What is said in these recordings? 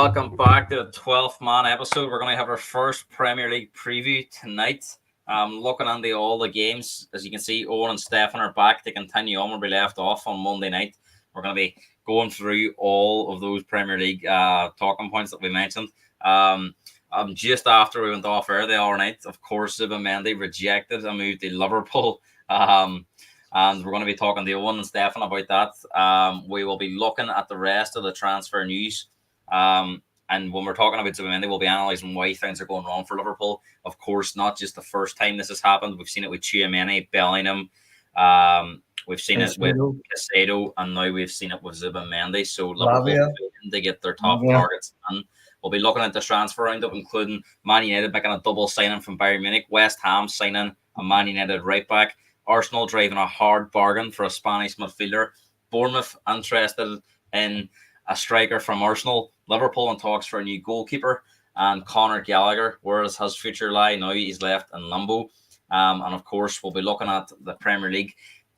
welcome back to the 12th man episode. We're going to have our first Premier League preview tonight. Looking into all the games, as you can see, Owen and Stefan are back to continue on where we left off on Monday night. We're going to be going through all of those Premier League talking points that we mentioned. Just after we went off air the other night, of course, Zubimendi rejected a move to Liverpool. And we're going to be talking to Owen and Stefan about that. We will be looking at the rest of the transfer news. And when we're talking about Zubimendi, we'll be analysing why things are going wrong for Liverpool. Of course, not just the first time this has happened. We've seen it with Tchouaméni, Bellingham. We've seen it with Caicedo, and now we've seen it with Zubimendi. So Liverpool to get their top targets. And we'll be looking at the transfer roundup, including Man United making a double signing from Bayern Munich, West Ham signing a Man United right back, Arsenal driving a hard bargain for a Spanish midfielder, Bournemouth interested in a striker from Arsenal, Liverpool in talks for a new goalkeeper, and Conor Gallagher, where does his future lie? Now he's left in limbo. And of course, we'll be looking at the Premier League.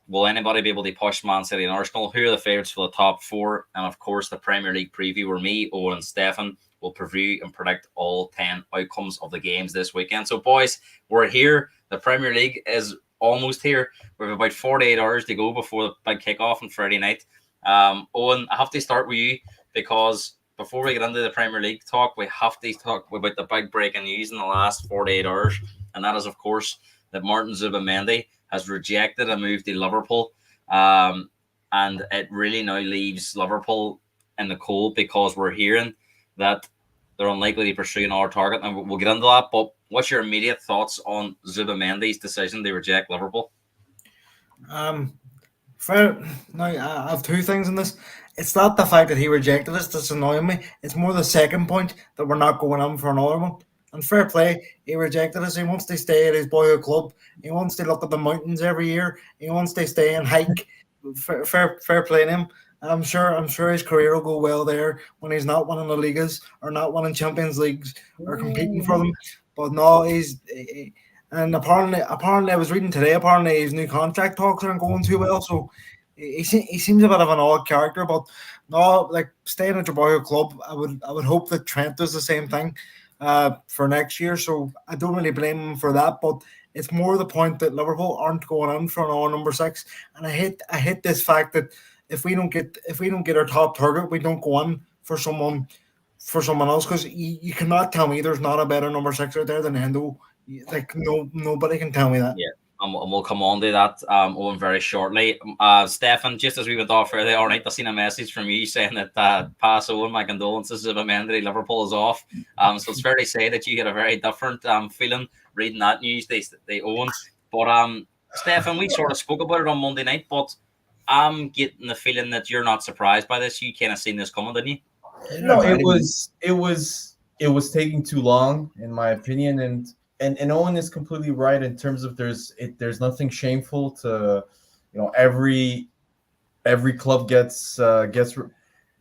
Will anybody be able to push Man City and Arsenal? Who are the favourites for the top four? And of course, the Premier League preview where me, Owen and Stefan will preview and predict all 10 outcomes of the games this weekend. So boys, we're here. The Premier League is almost here. We have about 48 hours to go before the big kickoff on Friday night. Owen, I have to start with you because before we get into the Premier League talk, we have to talk about the big breaking news in the last 48 hours. And that is, of course, that Martin Zubimendi has rejected a move to Liverpool. And it really now leaves Liverpool in the cold because we're hearing that they're unlikely to pursue another target. And we'll get into that. But what's your immediate thoughts on Zubimendi's decision to reject Liverpool? I have two things in this. It's not the fact that he rejected us that's annoying me. It's more the second point that we're not going on for another one. And fair play, he rejected us. He wants to stay at his boyhood club. He wants to look at the mountains every year. He wants to stay and hike. Fair play to him. I'm sure his career will go well there when he's not winning the Ligas or not winning Champions Leagues or competing for them. But no, and apparently I was reading today, apparently his new contract talks aren't going too well, so he seems a bit of an odd character. But no, like staying at your boyhood club, I would hope that Trent does the same thing for next year. So I don't really blame him for that. But it's more the point that Liverpool aren't going in for an number 6, and I hate this fact that if we don't get our top target, we don't go in for someone else, because you cannot tell me there's not a better number 6 out there than Endo. Like nobody can tell me that. Yeah, and we'll come on to that Owen very shortly. Stefan, just as we went off earlier all night, I seen a message from you saying that pass Owen my condolences if Zubimendi Liverpool is off. So it's fair to say that you had a very different feeling reading that news. They Owen, but Stefan, we sort of spoke about it on Monday night, but I'm getting the feeling that you're not surprised by this. You kind of seen this coming, didn't you? No, it was taking too long, in my opinion, and Owen is completely right in terms of there's nothing shameful to, every club gets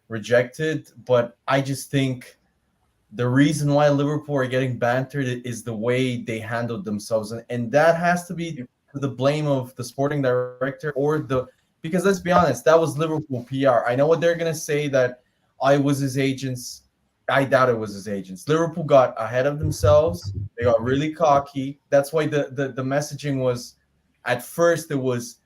rejected, but I just think the reason why Liverpool are getting bantered is the way they handled themselves, and that has to be the blame of the sporting director because let's be honest, that was Liverpool PR. I know what they're gonna say, that I was his agents. I doubt it was his agents. Liverpool got ahead of themselves. They got really cocky. That's why the messaging was, at first it was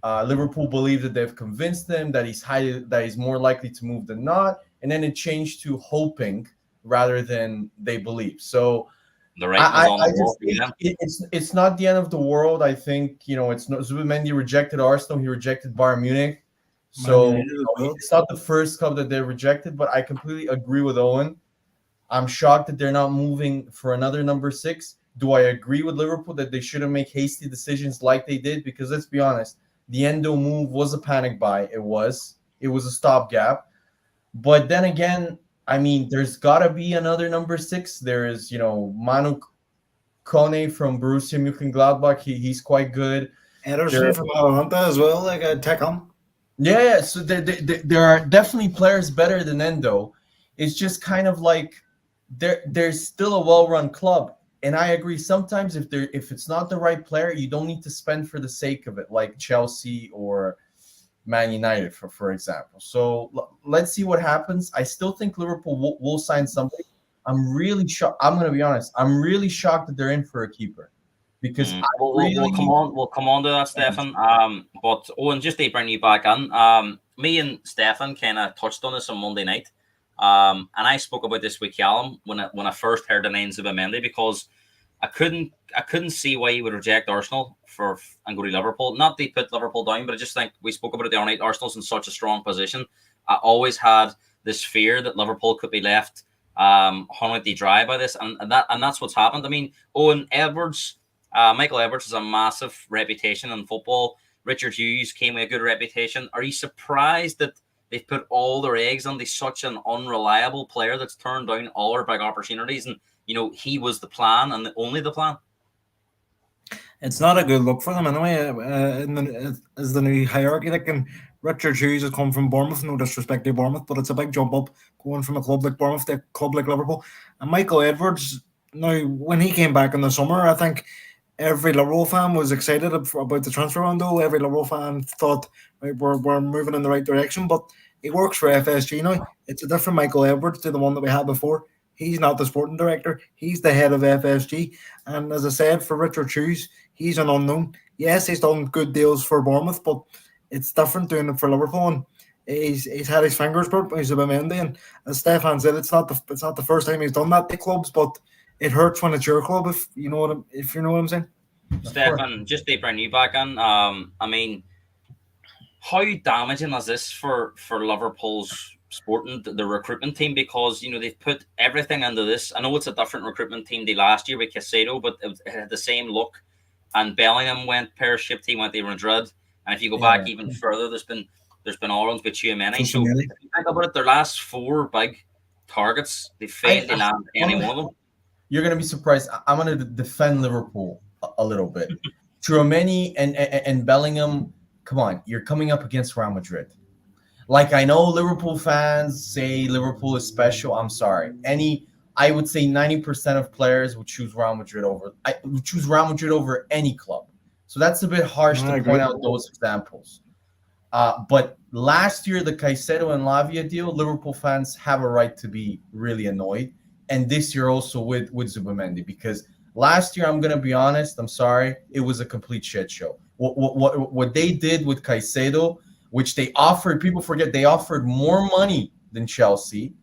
Liverpool believe that they've convinced him that he's more likely to move than not, and then it changed to hoping rather than they believe. So the right was on the wall. It's not the end of the world. I think it's not. Zubimendi rejected Arsenal. He rejected Bayern Munich. So it's not the first club that they rejected, but I completely agree with Owen. I'm shocked that they're not moving for another number 6. Do I agree with Liverpool that they shouldn't make hasty decisions like they did? Because let's be honest, the Endo move was a panic buy. It was a stopgap. But then again, I mean, there's got to be another number 6. There is, Manu Kone from Borussia Mönchengladbach. He's quite good. Ederson from Atalanta as well, like a Tecum. Yeah, so there are definitely players better than Endo. It's just kind of like there's still a well-run club, and I agree. Sometimes if it's not the right player, you don't need to spend for the sake of it, like Chelsea or Man United, for example. So let's see what happens. I still think Liverpool will sign somebody. I'm really shocked. I'm going to be honest. I'm really shocked that they're in for a keeper because we'll come on to that, Stefan. But Owen, just to bring you back in, me and Stefan kind of touched on this on Monday night. And I spoke about this with Callum when I first heard the name Zubimendi, because I couldn't see why he would reject Arsenal and go to Liverpool. Not to put Liverpool down, but I just think we spoke about it the other night. Arsenal's in such a strong position. I always had this fear that Liverpool could be left hung out to dry by this, and that's what's happened. I mean, Owen Edwards, Michael Edwards has a massive reputation in football. Richard Hughes came with a good reputation. Are you surprised that they've put all their eggs into such an unreliable player that's turned down all their big opportunities? And he was the plan and only the plan. It's not a good look for them anyway. As the new hierarchy, Richard Hughes has come from Bournemouth. No disrespect to Bournemouth, but it's a big jump up going from a club like Bournemouth to a club like Liverpool. And Michael Edwards, now when he came back in the summer, I think every Liverpool fan was excited about the transfer window. Every Liverpool fan thought, right, we're moving in the right direction. But he works for FSG now. It's a different Michael Edwards to the one that we had before. He's not the sporting director. He's the head of FSG. And as I said, for Richard Hughes, he's an unknown. Yes, he's done good deals for Bournemouth, but it's different doing it for Liverpool. And he's had his fingers burnt by Zubimendi. And as Stefan said, it's not the first time he's done that to clubs, but it hurts when it's your club, if you know what I'm saying. Stefan, just to bring you back in, I mean, how damaging is this for Liverpool's sporting the recruitment team? Because they've put everything into this. I know it's a different recruitment team than last year with Caicedo, but it had the same look. And Bellingham went pear-shaped. He went to Madrid. And if you go back even further, there's been Orange with Zubimendi. So if you think about it, their last 4 big targets, they failed to land any one of them. You're going to be surprised. I'm going to defend Liverpool a little bit. Tchouaméni and Bellingham, come on, you're coming up against Real Madrid. Like, I know Liverpool fans say Liverpool is special. I'm sorry. I would say 90% of players would choose Real Madrid over any club. So that's a bit harsh to point out those examples. But last year, the Caicedo and Lavia deal, Liverpool fans have a right to be really annoyed. And this year also with Zubimendi, because last year, I'm going to be honest, I'm sorry, it was a complete shit show. What they did with Caicedo, which they offered, people forget, they offered more money than Chelsea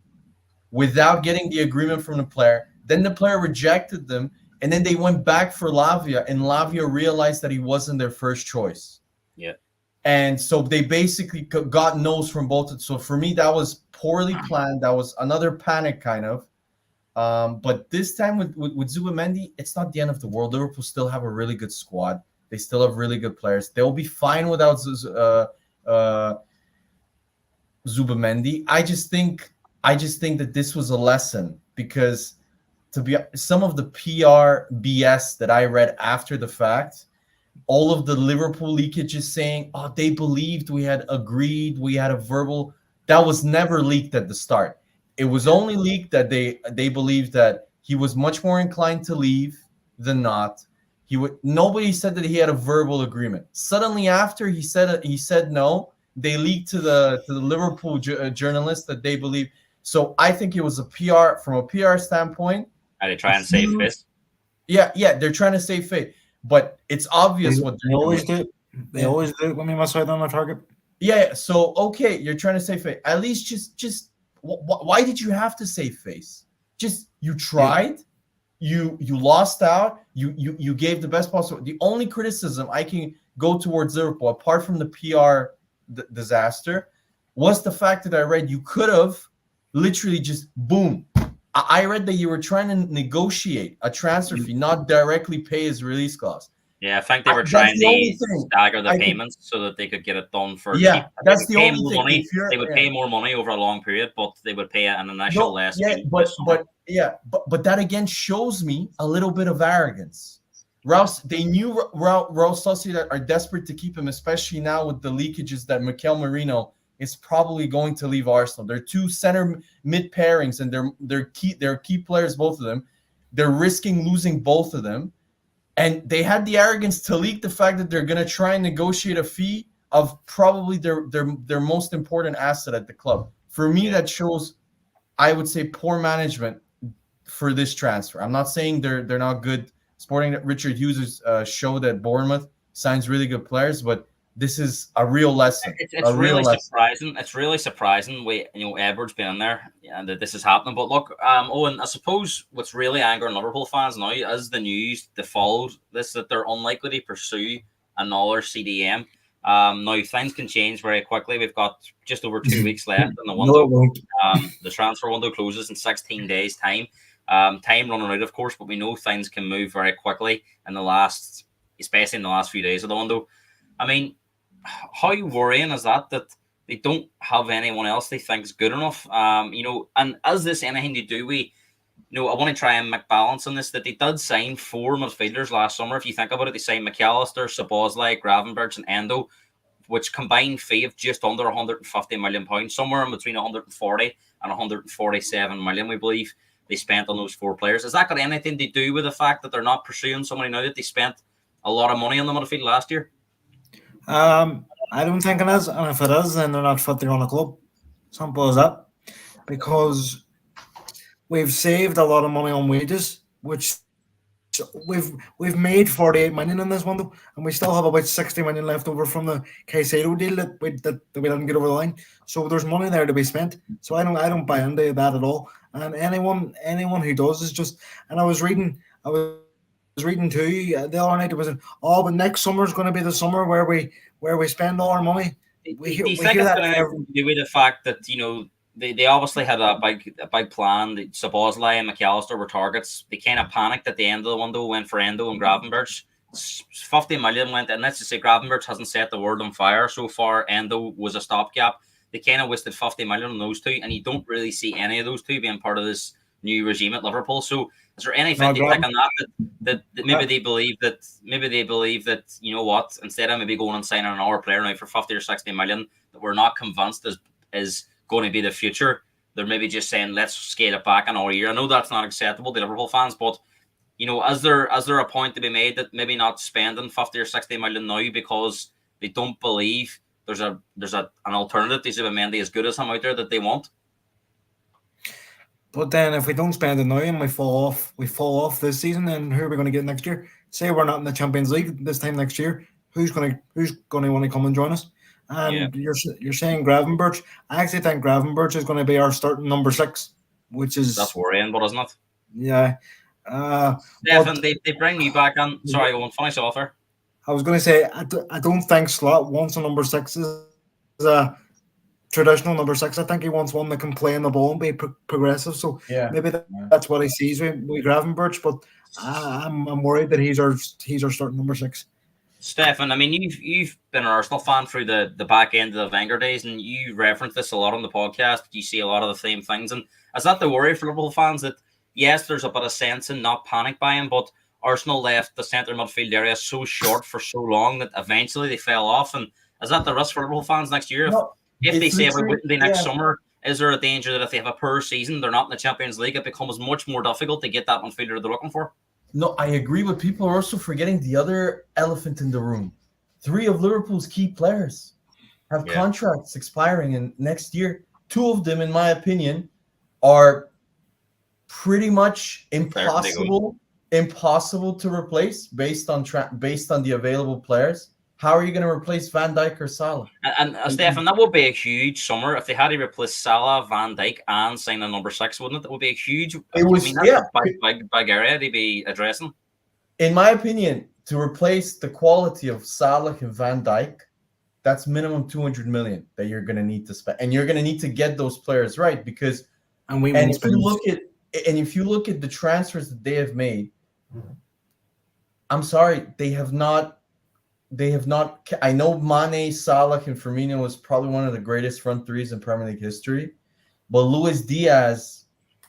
without getting the agreement from the player. Then the player rejected them, and then they went back for Lavia, and Lavia realized that he wasn't their first choice. Yeah. And so they basically got no's from both. So for me, that was poorly planned. That was another panic kind of. But this time with Zubimendi, it's not the end of the world. Liverpool still have a really good squad. They still have really good players. They'll be fine without Zubimendi. I just think that this was a lesson, because some of the PR BS that I read after the fact, all of the Liverpool leakages saying, oh, they believed we had agreed, we had a verbal, that was never leaked at the start. It was only leaked that they believed that he was much more inclined to leave than not. Nobody said that he had a verbal agreement. Suddenly after he said no, they leaked to the Liverpool journalists that they believe. So I think it was from a PR standpoint. Are they trying to save face? Yeah, they're trying to save face. But it's obvious what they always do. They always do when we miss out on a target. Yeah. So okay, you're trying to save face. At least just why did you have to save face? Just you tried, you lost out, you gave the best possible. The only criticism I can go towards Liverpool, apart from the PR disaster, was the fact that I read you could have literally just boom. I read that you were trying to negotiate a transfer fee, not directly pay his release clause. Yeah, I think they were trying to stagger the payments so that they could get it done for cheap. That's the only thing. They would pay more money over a long period, but they would pay an initial less fee. But that again shows me a little bit of arrogance. They knew Real Sociedad are desperate to keep him, especially now with the leakages that Mikel Merino is probably going to leave Arsenal. They're 2 center mid pairings, and they're key players, both of them. They're risking losing both of them, and they had the arrogance to leak the fact that they're going to try and negotiate a fee of probably their most important asset at the club. For me, that shows, I would say, poor management for this transfer. I'm not saying they're not good. Sporting Richard Hughes' showed at Bournemouth signs really good players, but this is a real lesson. It's really surprising. It's really surprising. Edwards been in there and that this is happening. But look, Owen, I suppose what's really angering Liverpool fans now is the news that followed this, that they're unlikely to pursue another CDM. Now things can change very quickly. We've got just over 2 weeks left in the window. The transfer window closes in 16 days' time. Time running out, of course, but we know things can move very quickly especially in the last few days of the window. I mean, how worrying is that they don't have anyone else they think is good enough? And is this anything to do with, I want to try and make balance on this, that they did sign 4 midfielders last summer. If you think about it, they signed McAllister, Szoboszlai, Gravenberch and Endo, which combined fee of just under £150 million, somewhere in between 140 and 147 million, we believe, they spent on those 4 players. Has that got anything to do with the fact that they're not pursuing somebody now that they spent a lot of money on the midfield last year? I don't think it is, and if it is, then they're not fit to run a club. Simple as that. Because we've saved a lot of money on wages, which we've made 48 million in this window, and we still have about 60 million left over from the Caicedo deal that we didn't get over the line. So there's money there to be spent. So I don't buy into that at all. And anyone who does is just. And I was reading too the other night. It was but next summer is going to be the summer where we spend all our money. Do you think it's going to do with the fact that they obviously had a big plan? Szoboszlai and McAllister were targets. They kind of panicked at the end of the window, went for Endo and Gravenberch. 50 million went, and let's just say Gravenberch hasn't set the world on fire so far. Endo was a stopgap. They kind of wasted 50 million on those 2, and you don't really see any of those 2 being part of this new regime at Liverpool. So is there anything to take on that maybe they believe that instead of maybe going and signing another player now for 50 or 60 million that we're not convinced is going to be the future, they're maybe just saying let's scale it back another year. I know that's not acceptable to Liverpool fans, but is there a point to be made that maybe not spending 50 or 60 million now because they don't believe there's an alternative to Zubimendi as good as him out there that they want? But then if we don't spend it now and we fall off this season, then who are we going to get next year? Say we're not in the Champions League this time next year, who's going to want to come and join us? And you're saying Gravenberch. I actually think Gravenberch is going to be our starting number 6, which is that's worrying, but isn't it? Yeah. Stefan, they bring you back on. Sorry, I won't finish off here. I was going to say I don't think Slot wants a number 6 as a traditional number 6. I think he wants one that can play in the ball and be progressive. So maybe that's what he sees with Gravenberch. But I'm worried that he's our starting number 6. Stefan, I mean, you've been an Arsenal fan through the back end of the Wenger days, and you reference this a lot on the podcast. You see a lot of the same things, and is that the worry for Liverpool fans that yes, there's a bit of sense in not panic buying, but Arsenal left the centre midfield area so short for so long that eventually they fell off, and is that the risk for Liverpool fans next year? If they say we're waiting next summer, is there a danger that if they have a poor season, they're not in the Champions League, it becomes much more difficult to get that midfielder they're looking for? No, I agree, but people are also forgetting the other elephant in the room. 3 of Liverpool's key players have contracts expiring in next year. 2 of them, in my opinion, are pretty much impossible to replace based on the available players. How are you going to replace Van Dijk or Salah? And Stefan, that would be a huge summer if they had to replace Salah, Van Dijk, and sign a number 6, wouldn't it? That would be a huge. Big area to be addressing. In my opinion, to replace the quality of Salah and Van Dijk, that's minimum 200 million that you're going to need to spend, and you're going to need to get those players right because. If you look at the transfers that they have made, I'm sorry, they have not. I know Mane, Salah, and Firmino is probably one of the greatest front 3s in Premier League history, but Luis Diaz,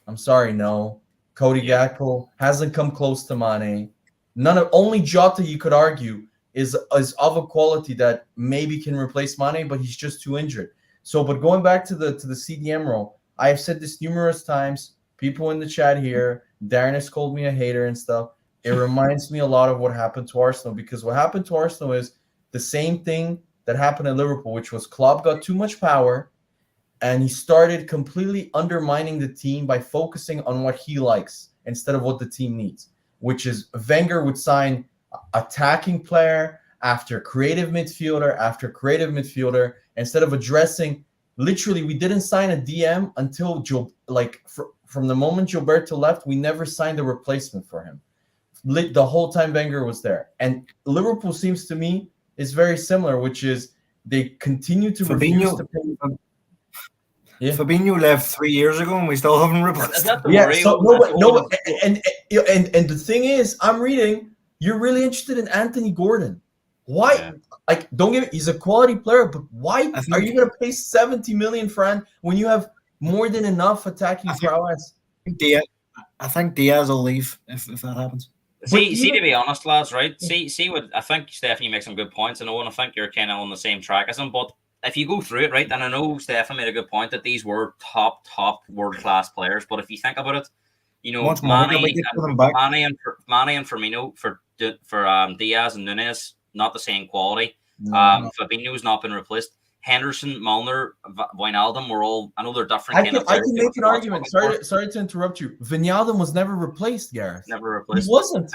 I'm sorry, no. Cody Gakpo hasn't come close to Mane. Only Jota, you could argue, is of a quality that maybe can replace Mane, but he's just too injured. So, but going back to the CDM role, I have said this numerous times. People in the chat here, Darren has called me a hater and stuff. It reminds me a lot of what happened to Arsenal, because what happened to Arsenal is the same thing that happened at Liverpool, which was Klopp got too much power and he started completely undermining the team by focusing on what he likes instead of what the team needs, which is Wenger would sign attacking player after creative midfielder instead of addressing. Literally, we didn't sign a DM until from the moment Gilberto left, we never signed a replacement for him. The whole time Wenger was there. And Liverpool seems to me is very similar, which is they continue to refuse to pay. Yeah. Fabinho left 3 years ago, and we still haven't replaced him. Yeah, so and the thing is, I'm reading you're really interested in Anthony Gordon. Why? Yeah. Like, don't get me. He's a quality player, but why are you going to pay 70 million for when you have more than enough attacking prowess? I think Diaz will leave if that happens. See, to be honest, lads, right? See what I think. Stephanie makes some good points, and I think you're kind of on the same track as him. But if you go through it, right, and I know Stefan made a good point that these were top world class players. But if you think about it, you know, Mane and Firmino for Diaz and Nunez, not the same quality. Fabinho's not been replaced. Henderson, Milner, Wijnaldum were all. I know they're different. I can make an argument. Sorry to interrupt you. Wijnaldum was never replaced, Gareth. Never replaced. He wasn't.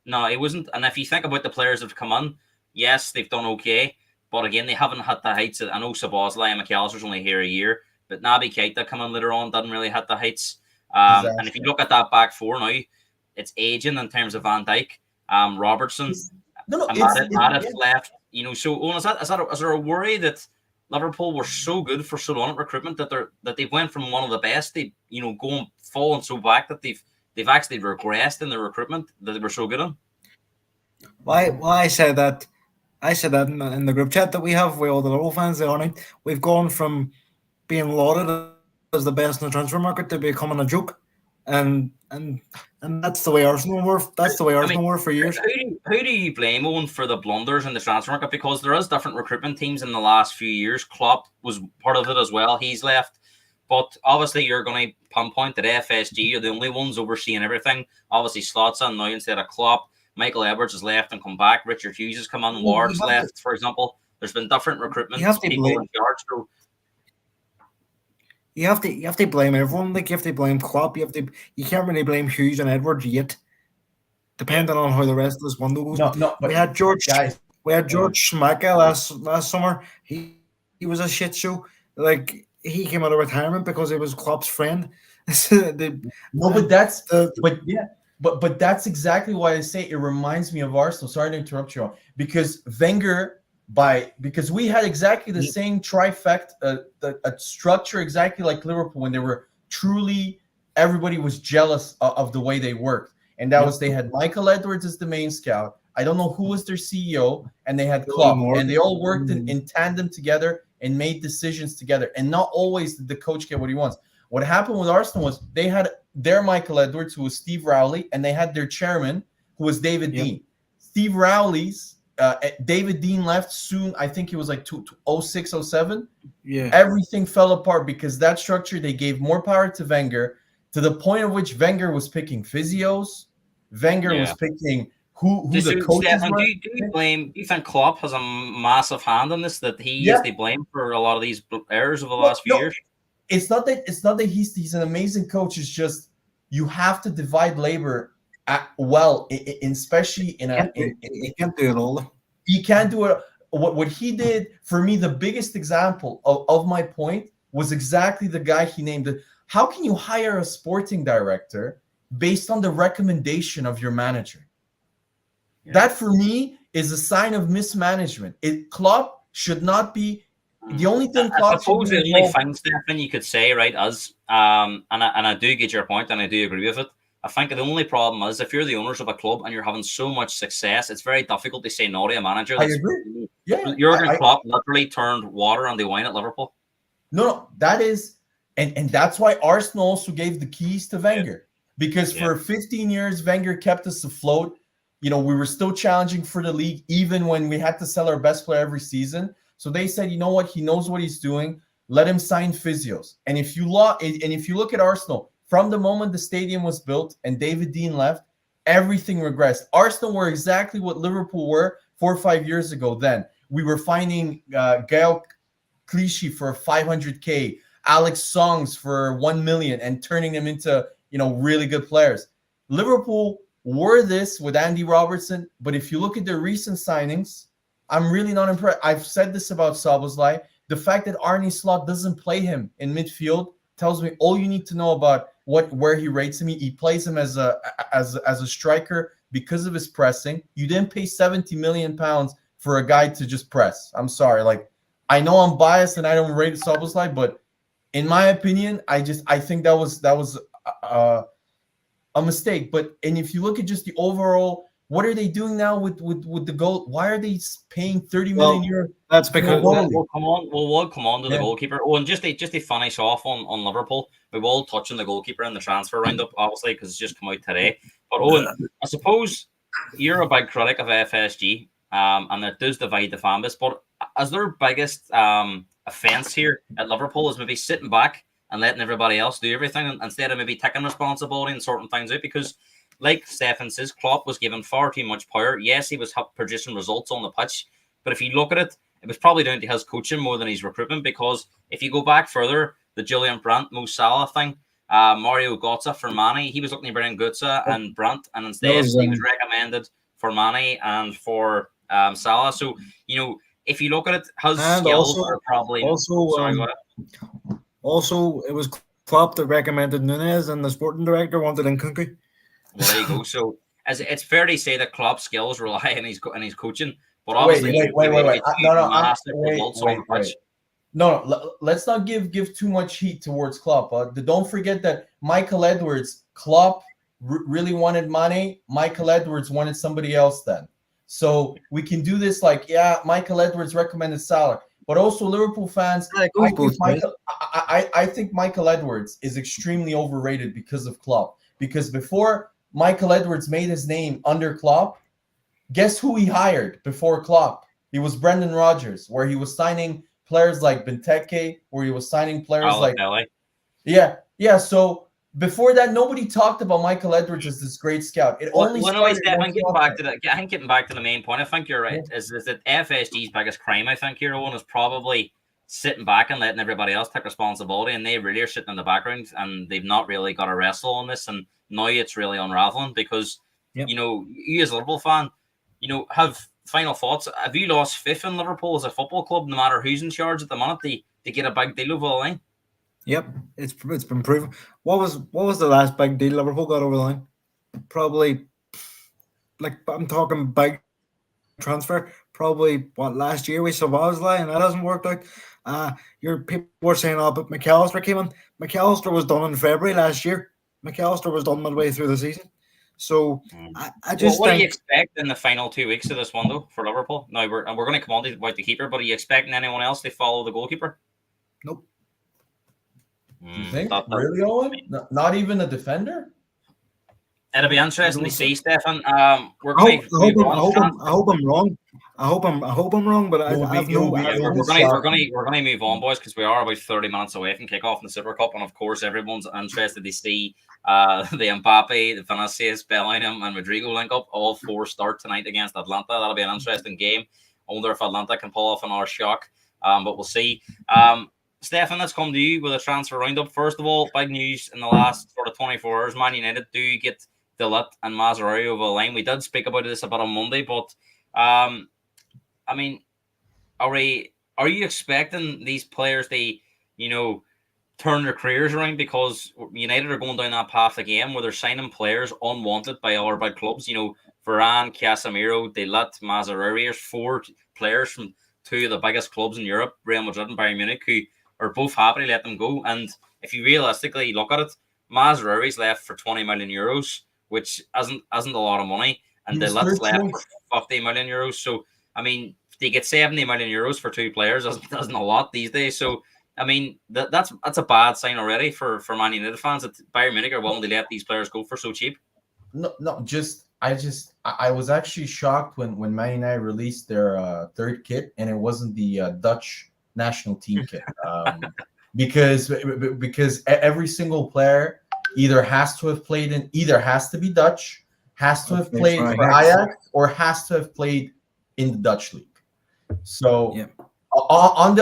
No, he wasn't. And if you think about the players that have come on, yes, they've done okay, but again, they haven't had the heights. I know Szoboszlai and McAllister's only here a year, but Naby Keita come on later on didn't really hit the heights. And if you look at that back four now, it's aging in terms of Van Dijk, Robertson, Matic left. You know, so Owen, is there a worry that Liverpool were so good for so long at recruitment that they went from one of the best, falling so back that they've actually regressed in the recruitment that they were so good on? Well, I said that in the group chat that we have with all the Liverpool fans. We've gone from being lauded as the best in the transfer market to becoming a joke, and that's the way Arsenal were. That's the way Arsenal were for years. Who do you blame, Owen, for the blunders in the transfer market? Because there is different recruitment teams in the last few years. Klopp was part of it as well. He's left. But obviously you're going to pinpoint that FSG are the only ones overseeing everything. Obviously Slots on now instead of Klopp. Michael Edwards has left and come back. Richard Hughes has come on. Ward's left, for example. There's been different recruitment people in charge. So you have to blame everyone. Like, you have to blame Klopp. You can't really blame Hughes and Edwards yet, depending on how the rest of this window goes. We had George Schmacka last summer. He was a shit show. Like, he came out of retirement because he was Klopp's friend. But that's exactly why I say it reminds me of Arsenal. Sorry to interrupt you, because Wenger. Because we had exactly the same trifecta, a structure exactly like Liverpool when they were truly, everybody was jealous of the way they worked. And that was, they had Michael Edwards as the main scout. I don't know who was their CEO, and they had Klopp, and they all worked in tandem together and made decisions together. And not always did the coach get what he wants. What happened with Arsenal was they had their Michael Edwards, who was Steve Rowley, and they had their chairman, who was David Dean. Steve Rowley's David Dean left soon. I think it was like 06, 07. Yeah. Everything fell apart because that structure, they gave more power to Wenger, to the point of which Wenger was picking physios. Wenger was picking who the coaches were. Do you think Klopp has a massive hand in this, that he is to blame for a lot of these errors over the last few years? It's not that he's an amazing coach. It's just you have to divide labor especially in he can't do it all. He can't do it. What he did for me, the biggest example of my point was exactly the guy he named. How can you hire a sporting director based on the recommendation of your manager? Yeah. That for me is a sign of mismanagement. Klopp should not be the only thing. I suppose the only thing, Stefan, you could say, right, and I do get your point, and I do agree with it. I think the only problem is if you're the owners of a club and you're having so much success, it's very difficult to say no to a manager. I agree. Yeah, Jurgen Klopp literally turned water on the wine at Liverpool. No, that is, and that's why Arsenal also gave the keys to Wenger, because for 15 years Wenger kept us afloat. We were still challenging for the league even when we had to sell our best player every season. So they said, you know what, he knows what he's doing. Let him sign physios. And if you look at Arsenal. From the moment the stadium was built and David Dean left, everything regressed. Arsenal were exactly what Liverpool were 4 or 5 years ago then, we were finding Gael Clichy for 500K, Alex Songs for 1 million, and turning them into really good players. Liverpool were this with Andy Robertson, but if you look at their recent signings, I'm really not impressed. I've said this about Szoboszlai. The fact that Arne Slot doesn't play him in midfield tells me all you need to know about where he rates him. He plays him as a striker because of his pressing. You didn't pay 70 million pounds for a guy to just press. I'm sorry. Like, I know I'm biased and I don't rate Szoboszlai, but in my opinion, I think that was a mistake. And if you look at just the overall, what are they doing now with the goal? Why are they paying 30 million euros? That's because we'll come on to the goalkeeper. Oh, and just to finish off on Liverpool, we will touch on the goalkeeper in the transfer roundup, obviously, because it's just come out today. But Owen, I suppose you're a big critic of FSG, and it does divide the fan base. But as their biggest offence here at Liverpool is maybe sitting back and letting everybody else do everything instead of maybe taking responsibility and sorting things out, because like Stefan says, Klopp was given far too much power. Yes, he was producing results on the pitch, but if you look at it, it was probably down to his coaching more than his recruitment, because if you go back further, the Julian Brandt, Mo Salah thing, Mario Götze for Mane, he was looking to bring in Götze and Brandt, and instead he was recommended for Mane and for Salah. So, if you look at it, his skills are probably... Also, it was Klopp that recommended Nunez, and the sporting director wanted Nketiah. Well, there you go. So, it's fair to say that Klopp's skills rely on his coaching, but obviously, wait. No, let's not give too much heat towards Klopp. Don't forget that Michael Edwards, Klopp really wanted Mane. Michael Edwards wanted somebody else then. So we can do this like, yeah, Michael Edwards recommended Salah. But also Liverpool fans, I think Michael Edwards is extremely overrated because of Klopp. Because before Michael Edwards made his name under Klopp, guess who he hired before Klopp? He was Brendan Rodgers, where he was signing players like Benteke, where he was signing players Yeah. So before that, nobody talked about Michael Edwards as this great scout. Getting back to the main point, I think you're right. Is that FSG's biggest crime? I think your own is probably sitting back and letting everybody else take responsibility, and they really are sitting in the background, and they've not really got a wrestle on this. And now it's really unraveling because you as a Liverpool fan, have final thoughts. Have you lost faith in Liverpool as a football club, no matter who's in charge at the minute, to get a big deal over the line? Yep, it's been proven. What was the last big deal Liverpool got over the line? Probably, like, I'm talking big transfer. Probably last year we Szoboszlai, and that hasn't worked out. Your people were saying, but McAllister came in. McAllister was done in February last year. McAllister was done midway through the season. So I just what do you expect in the final 2 weeks of this window for Liverpool? Now we're going to come on to about the keeper, but are you expecting anyone else to follow the goalkeeper? Nope. You think really, Owen? Not even a defender? It'll be interesting to see, Stefan. I hope I'm wrong. I hope I'm wrong, but we're going to move on, boys, because we are about 30 minutes away from kickoff in the Super Cup, and of course, everyone's interested to see the Mbappe, the Vinicius, Bellingham, and Rodrigo link up. All four start tonight against Atlanta. That'll be an interesting game. I wonder if Atlanta can pull off another shock, but we'll see. Stefan, let's come to you with a transfer roundup. First of all, big news in the last sort of 24 hours. Man United do get Ligt and Mazraoui over the line. We did speak about this about on Monday, but I mean, are you expecting these players to, turn their careers around? Because United are going down that path again where they're signing players unwanted by other big clubs. Varane, Casemiro, Ligt, Mazraoui. There's 4 players from 2 of the biggest clubs in Europe, Real Madrid and Bayern Munich, who are both happy to let them go. And if you realistically look at it, Mazraoui's left for 20 million euros, which isn't a lot of money, and Ligt's left for 50 million euros. So, I mean, they get 70 million euros for 2 players isn't a lot these days. So, I mean, that's a bad sign already for Man United fans that Bayern Munich are willing to let these players go for so cheap. I was actually shocked when Man United released their third kit, and it wasn't the Dutch national team kit, because every single player either has to be Dutch, has to have played for Ajax, or has to have played in the Dutch league. So Yeah. on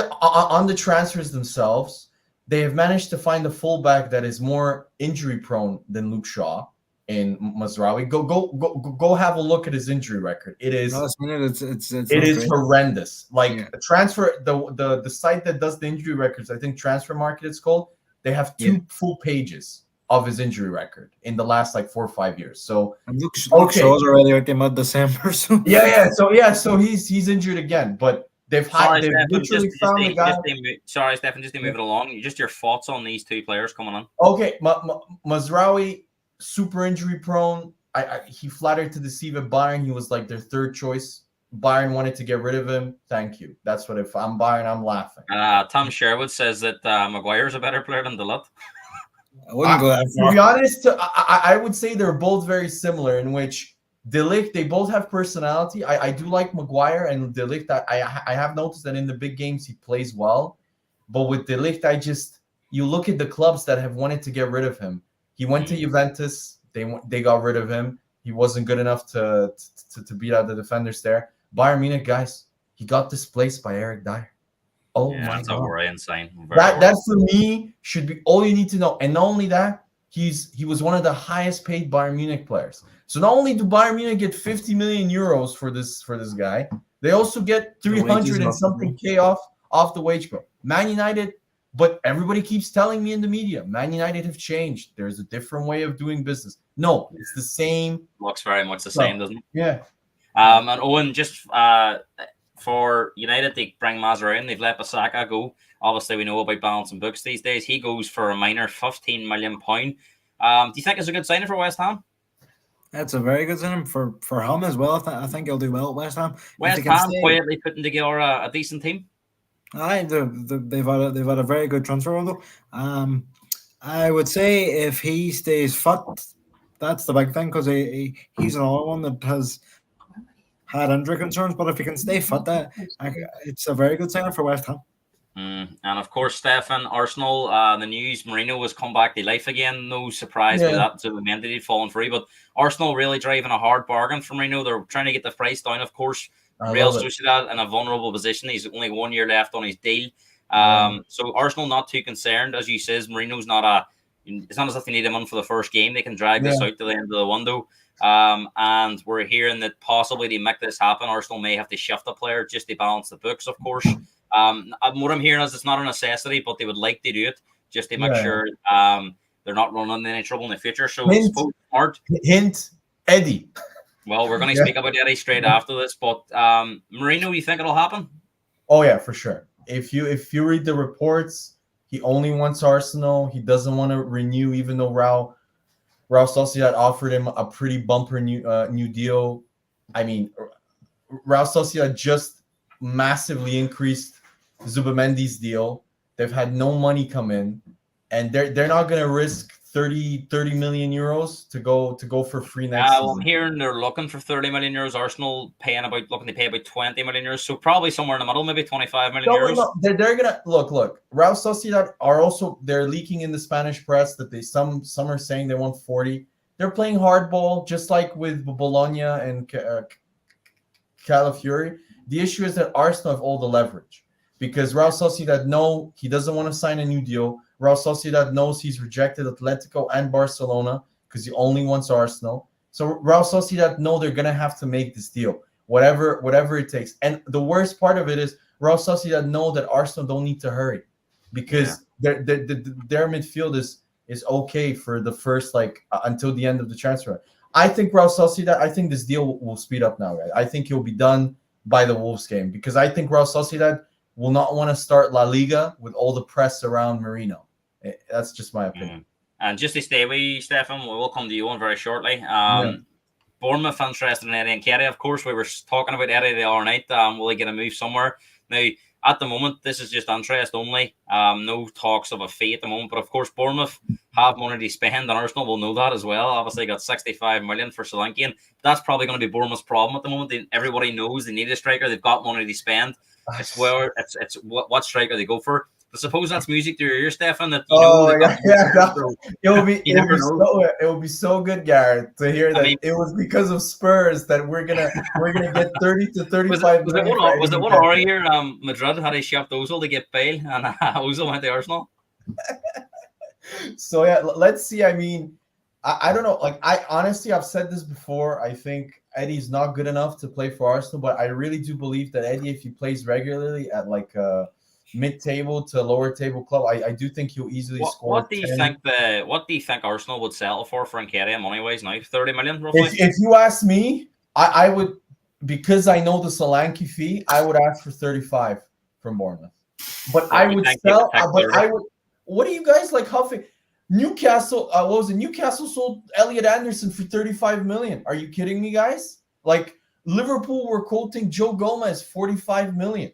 the transfers themselves, they have managed to find a fullback that is more injury prone than Luke Shaw in Mazraoui. Go have a look at his injury record. It is No, it's it not is great. horrendous. Like Yeah. transfer the site that does the injury records, I think Transfer Market it's called. They have 2 full pages of his injury record in the last like 4 or 5 years. So And Luke okay. Shaw's already out there mid December. So So he's injured again, but they've Sorry, they've Stefan. literally found the guy. Sorry, Stefan. Just to move it along. Just your thoughts on these 2 players coming on. Okay, Mazraoui, super injury prone. He flattered to deceive at Bayern. He was like their 3rd choice. Bayern wanted to get rid of him. Thank you. That's what if I'm Bayern, I'm laughing. Tom Sherwood says that Maguire's a better player than Delit. I wouldn't go that To far. be honest, I would say they're both very similar in which De Ligt, they both have personality. I do like Maguire and De Ligt. I have noticed that in the big games he plays well. But with De Ligt, you look at the clubs that have wanted to get rid of him. He went to Juventus. They got rid of him. He wasn't good enough to beat out the defenders there. Bayern Munich, guys, he got displaced by Eric Dyer. Oh Yeah, my that's God. a worrying sign. That for me should be all you need to know. And not only that, he was one of the highest paid Bayern Munich players. So not only do Bayern Munich get 50 million euros for this guy, they also get 300 and something K off the wage bill. Man United, but everybody keeps telling me in the media, Man United have changed. There's a different way of doing business. No, it's the same. Looks very much the same, doesn't it? Yeah. And Owen, just for United, they bring Mazraoui in. They've let Bissaka go. Obviously, we know about balancing books these days. He goes for a minor £15 million. Do you think it's a good signing for West Ham? That's a very good signing for him as well. I think he'll do well at West Ham. West Ham quietly putting together a decent team. Aye, they've had a very good transfer window. I would say if he stays fit, that's the big thing because he's another one that has had injury concerns. But if he can stay fit, it's a very good signing for West Ham. And of course, Stefan, Arsenal, the news, Merino has come back to life again. No surprise with that. Zubimendi had fallen free. But Arsenal really driving a hard bargain for Merino. They're trying to get the price down, of course. Real Sociedad in a vulnerable position. He's only 1 year left on his deal. So Arsenal not too concerned. As you says, Merino's it's not as if they need him on for the first game. They can drag this out to the end of the window. And we're hearing that possibly to make this happen, Arsenal may have to shift a player just to balance the books, of course. What I'm hearing is it's not a necessity, but they would like to do it just to make sure they're not running into any trouble in the future. So Hint, Eddie. Well, we're going to speak about Eddie straight after this, but Merino, you think it'll happen? Oh yeah, for sure. If you read the reports, he only wants Arsenal. He doesn't want to renew, even though Real Sociedad offered him a pretty bumper new deal. I mean, Real Sociedad just massively increased Zubimendi's deal. They've had no money come in, and they're not going to risk 30 million euros to go for free next season. I'm hearing they're looking for 30 million euros. Arsenal looking to pay about 20 million euros. So probably somewhere in the middle, maybe 25 million euros. No, they're gonna look. Real Sociedad are also they're leaking in the Spanish press that some are saying they want 40. They're playing hardball just like with Bologna and Calafiori. The issue is that Arsenal have all the leverage because Real Sociedad know he doesn't want to sign a new deal. Real Sociedad knows he's rejected Atletico and Barcelona because he only wants Arsenal. So Real Sociedad know they're gonna have to make this deal, whatever it takes. And the worst part of it is Real Sociedad know that Arsenal don't need to hurry because their midfield is okay for the first until the end of the transfer. I think Real Sociedad. I think this deal will speed up now, right? I think he'll be done by the Wolves game because I think Real Sociedad will not want to start La Liga with all the press around Merino. That's just my opinion. And just to stay with you, Stefan, we'll come to you on very shortly. Bournemouth interested in Eddie Nketiah, of course. We were talking about Eddie the other night. Will he get a move somewhere? Now, at the moment, this is just interest only. No talks of a fee at the moment. But, of course, Bournemouth have money to spend, and Arsenal will know that as well. Obviously, got 65 million for Solanke, and that's probably going to be Bournemouth's problem at the moment. Everybody knows they need a striker. They've got money to spend. It's what striker they go for. I suppose that's music to your ears, Stefan. That it will be so good, Garrett, to hear that it was because of Spurs that we're gonna get 30 to 35 million. Was it one hour here? Madrid had a shipped Ozil to get Bale, and Ozil went to Arsenal. So yeah, let's see. I mean, I don't know. Like, I honestly, I've said this before. I think Eddie's not good enough to play for Arsenal, but I really do believe that Eddie, if he plays regularly at like a mid-table to lower table club, I do think he'll easily score. What do you think Arsenal would settle for Nketiah money-wise now? 30 million, roughly. If you ask me, I would, because I know the Solanke fee, I would ask for 35 from Bournemouth. But I would sell. But I would. What are you guys like huffing? Newcastle, what was it? Newcastle sold Elliot Anderson for 35 million. Are you kidding me, guys? Like, Liverpool were quoting Joe Gomez 45 million.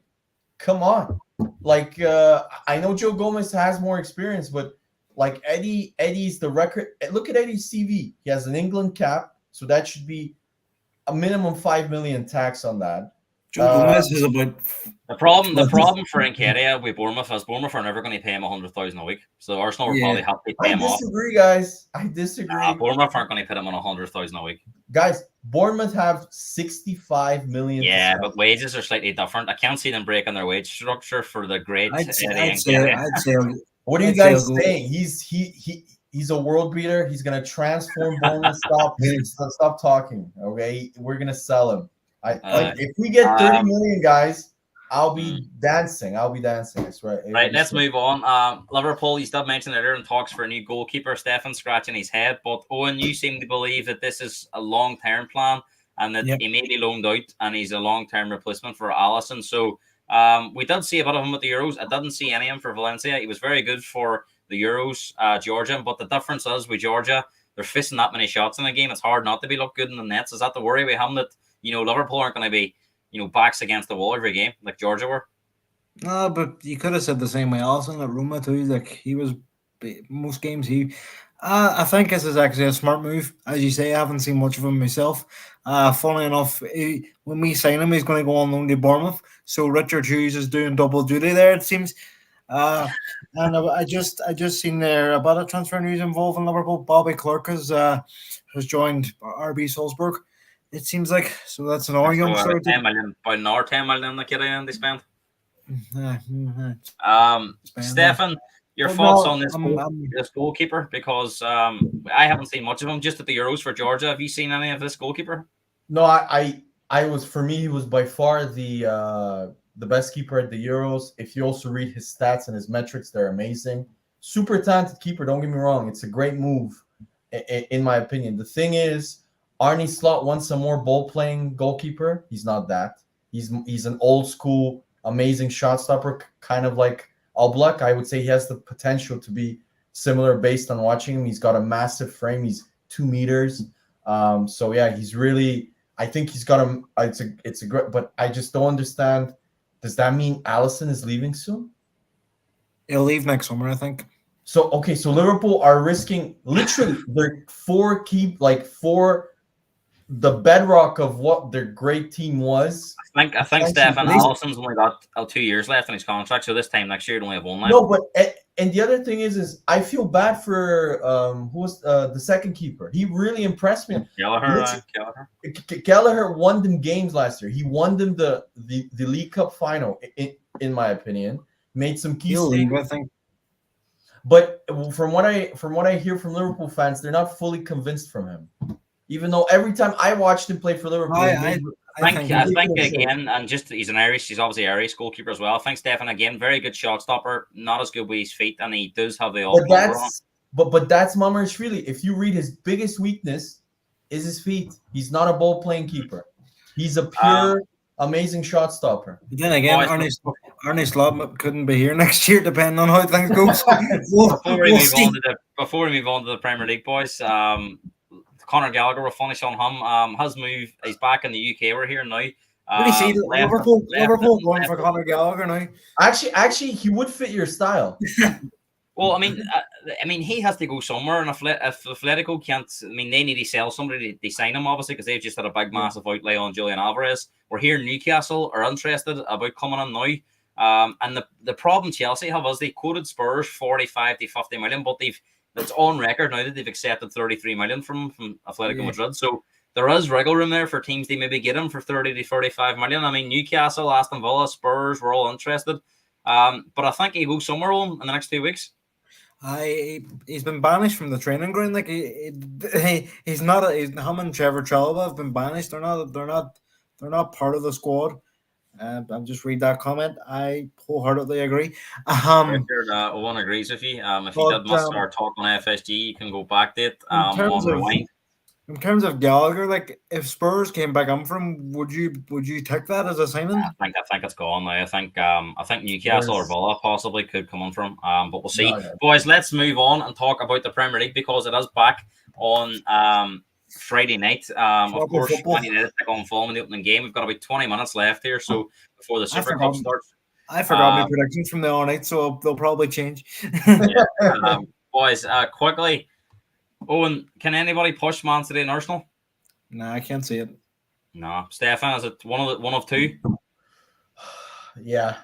Come on. Like, I know Joe Gomez has more experience, but like Eddie's the record. Look at Eddie's CV. He has an England cap, so that should be a minimum 5 million tax on that. Joe Gomez is about the problem for Nketiah with Bournemouth is Bournemouth are never going to pay him 100,000 a week. So Arsenal will probably have to pay him off. I disagree, guys. I disagree. Bournemouth aren't going to put him on 100,000 a week. Guys, Bournemouth have 65 million. Yeah, but wages are slightly different. I can't see them breaking their wage structure for the great. I'd say. What are you guys saying? He's a world beater. He's gonna transform Bournemouth. Stop talking. Okay, we're gonna sell him. If we get 30 million, guys, I'll be dancing. That's right. Right, let's move on. Liverpool, you did mention earlier in talks for a new goalkeeper. Stefan scratching his head, but Owen, you seem to believe that this is a long-term plan and that he may be loaned out and he's a long-term replacement for Alisson. So we did see a bit of him at the Euros. I didn't see any of him for Valencia. He was very good for the Euros, Georgia. But the difference is with Georgia, they're facing that many shots in a game. It's hard not to be look good in the nets. Is that the worry we have that? Liverpool aren't going to be, backs against the wall every game like Georgia were. No, but you could have said the same way Alisson at Roma too. Like, he was most games. I think this is actually a smart move. As you say, I haven't seen much of him myself. Funnily enough, when we sign him, he's going to go on loan to Bournemouth. So Richard Hughes is doing double duty there, it seems. And I just seen there about a transfer news involving Liverpool. Bobby Clark has joined RB Salzburg. It seems like, so that's an young story. 10 million, about an hour, 10 million they spent. Stefan, your thoughts on this goalkeeper? Because I haven't seen much of him just at the Euros for Georgia. Have you seen any of this goalkeeper? No, I was, for me, he was by far the best keeper at the Euros. If you also read his stats and his metrics, they're amazing. Super talented keeper, don't get me wrong. It's a great move, in my opinion. The thing is, Arne Slot wants a more ball-playing goalkeeper. He's not that. He's an old-school, amazing shot stopper, kind of like Oblak. I would say he has the potential to be similar based on watching him. He's got a massive frame. He's 2 meters. So yeah, he's really. I think he's got a. It's a great, but I just don't understand. Does that mean Alisson is leaving soon? He'll leave next summer, I think. So Liverpool are risking literally their four the bedrock of what their great team was. I think Stefan Alisson's only got 2 years left in his contract, so this time next year he'd only have 1 left. No, but and the other thing is I feel bad for who was the second keeper. He really impressed me. Gallagher won them games last year. He won them the League Cup final, in my opinion. Made some key saves, I think. But from what I hear from Liverpool fans, they're not fully convinced from him. Even though every time I watched him play for Liverpool, I think again, and just he's obviously Irish goalkeeper as well. I think Stefan, again, very good shot stopper, not as good with his feet, and he does have the all. But that's Mamarashvili. If you read, his biggest weakness is his feet. He's not a ball playing keeper. He's a pure amazing shot stopper. But then again, Arne Slot couldn't be here next year, depending on how things go. Before we move on to the Premier League, boys, Conor Gallagher will finish on him. His move, he's back in the UK. We're here now. What do you see? Liverpool going for Conor Gallagher now. Actually, he would fit your style. Well, I mean, he has to go somewhere, and if Atletico can't, they need to sell somebody to sign him, obviously, because they've just had a big, massive outlay on Julian Alvarez. We're here. Newcastle are interested about coming in now. And the problem Chelsea have is they quoted Spurs 45 to 50 million, but it's on record now that they've accepted 33 million from Atletico Madrid. So there is wriggle room there for teams to maybe get him for 30 to 35 million. I mean, Newcastle, Aston Villa, Spurs were all interested. But I think he'll go somewhere on in the next 2 weeks. He's been banished from the training ground. Like he's not. Him and Trevor Chalobah have been banished. They're not part of the squad. I'll just read that comment. I wholeheartedly agree. Richard, Owen agrees with you. If you did miss our talk on FSG, you can go back to it on Rewind. In terms of Gallagher, like if Spurs came back on for him, would you take that as a signing? I think it's gone now. I think Newcastle or Villa possibly could come on from. But we'll see. Boys, let's move on and talk about the Premier League because it is back on Friday night. Of course, Man United take on Fulham in the opening game. We've got about 20 minutes left here, so before the Super Cup starts. I forgot my predictions from the all night, so they'll probably change. Boys, quickly. Owen, can anybody push Man City and Arsenal? No, I can't see it. No. Stefan, is it one of two? Yeah,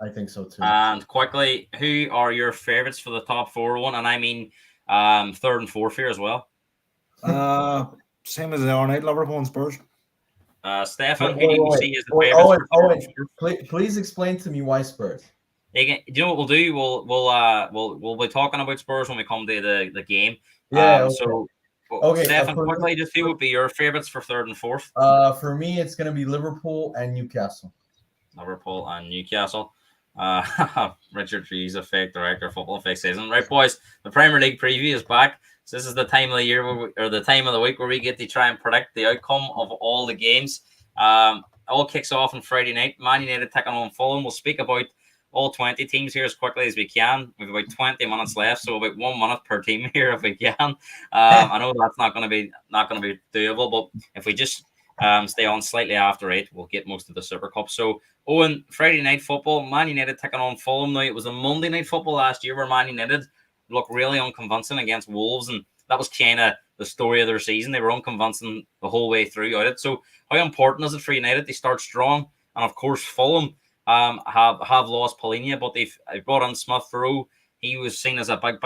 I think so too. And quickly, who are your favourites for the top 4 one? And I mean third and fourth here as well. Same as the all night, Liverpool and Spurs. Stefan, who do you see as the favourites? Please explain to me why Spurs. Do you know what we'll do? We'll be talking about Spurs when we come to the game. Yeah. Okay. Stefan, quickly, just who would be your favourites for third and fourth? For me, it's going to be Liverpool and Newcastle. Liverpool and Newcastle. Richard Trees, a fake director of football, fake season. Right, boys. The Premier League preview is back. So this is the time of the year or the time of the week where we get to try and predict the outcome of all the games. All kicks off on Friday night. Man United taking on Fulham. We'll speak about all 20 teams here as quickly as we can. We've about 20 minutes left, so about 1 minute per team here if we can. I know that's not going to be doable, but if we just stay on slightly after 8, we'll get most of the Super Cup. So, Owen, Friday night football, Man United taking on Fulham. Now, it was a Monday night football last year where Man United looked really unconvincing against Wolves, and that was kind of the story of their season. They were unconvincing the whole way throughout it. So, how important is it for United to start strong? And of course, Fulham have lost Polina, but they've brought in Smith-Rowe. He was seen as a big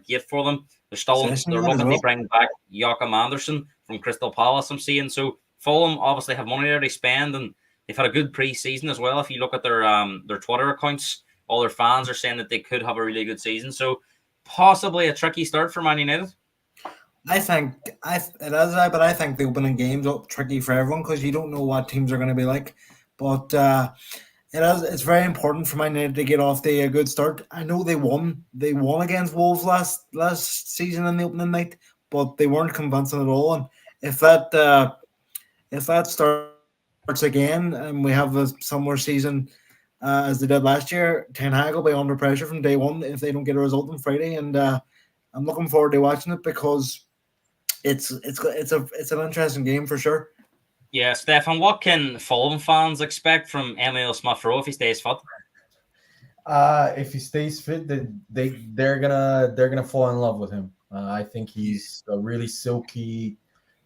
gate for them. They're looking to bring back Joachim Andersen from Crystal Palace, I'm seeing. So Fulham obviously have money there to spend, and they've had a good pre-season as well. If you look at their Twitter accounts, all their fans are saying that they could have a really good season. So possibly a tricky start for Man United. I think it is, but I think the opening game's up tricky for everyone because you don't know what teams are going to be like. But it's very important for Man United to get off to a good start. I know they won against Wolves last season in the opening night, but they weren't convincing at all. And if that starts again and we have a similar season as they did last year, Ten Hag will be under pressure from day one if they don't get a result on Friday. And I'm looking forward to watching it because it's an interesting game for sure. Yeah, Stefan, what can Fulham fans expect from Emile Smith-Rowe if he stays fit? If he stays fit, then they're gonna fall in love with him. I think he's a really silky,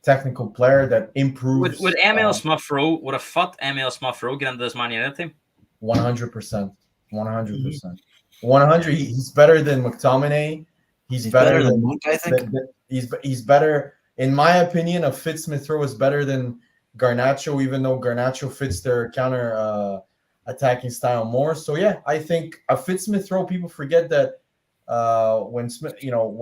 technical player that improves. Would Emile Smith-Rowe, would a fit Emile Smith-Rowe get into this Man United team? 100%, 100%, 100. He's better than McTominay. He's better than Monk, I think. He's better, in my opinion. A fit Smith-Rowe is better than Garnacho, even though Garnacho fits their counter attacking style more. So yeah, I think a fit Smith-Rowe. People forget that when Smith-Rowe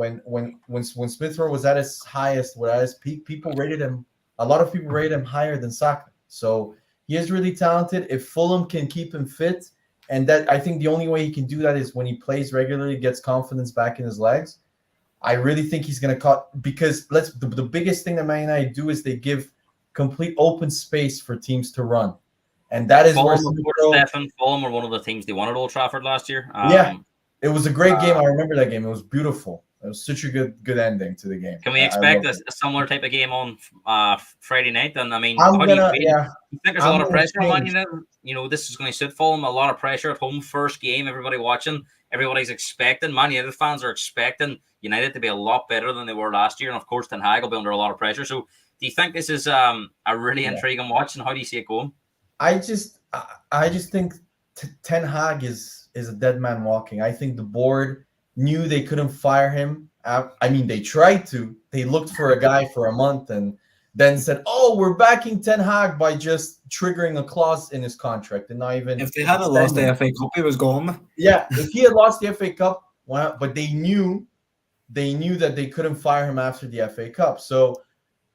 was at his highest, at his peak, people rated him. A lot of people rated him higher than Saka. So he is really talented. If Fulham can keep him fit, and that I think the only way he can do that is when he plays regularly, gets confidence back in his legs. I really think he's going to cut because the biggest thing that Man United do is they give complete open space for teams to run, and that is where Fulham were one of the teams they won at Old Trafford last year. It was a great game. I remember that game. It was beautiful. It was such a good ending to the game. Can we expect a similar type of game on Friday night? And I mean, you think there's a lot of pressure on United? You know, this is going to suit Fulham. A lot of pressure at home. First game, everybody watching. Everybody's expecting. Man United fans are expecting United to be a lot better than they were last year. And of course, Ten Hag will be under a lot of pressure. So do you think this is a really intriguing watch? And how do you see it going? I just think Ten Hag is a dead man walking. I think the board knew they couldn't fire him. I mean, they tried to. They looked for a guy for a month and then said, "Oh, we're backing Ten Hag by just triggering a clause in his contract and not even." If they had lost the FA Cup, he was gone. Yeah, if he had lost the FA Cup, but they knew that they couldn't fire him after the FA Cup. So,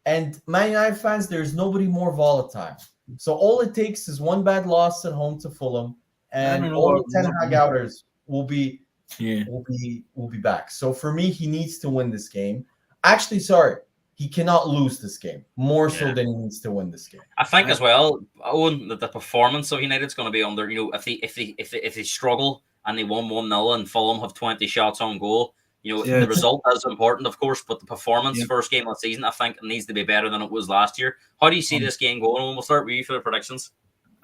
and Man United fans, there's nobody more volatile. So all it takes is one bad loss at home to Fulham, and all the Ten Hag outers will be back. So for me, he needs to win this game. Actually, sorry, he cannot lose this game. More so than he needs to win this game. I think as well, Owen, that the performance of United's going to be under. If they struggle and they won 1-0 and Fulham have 20 shots on goal, the result is important, of course, but the performance first game of the season, I think, needs to be better than it was last year. How do you see this game going? We'll start with you for the predictions.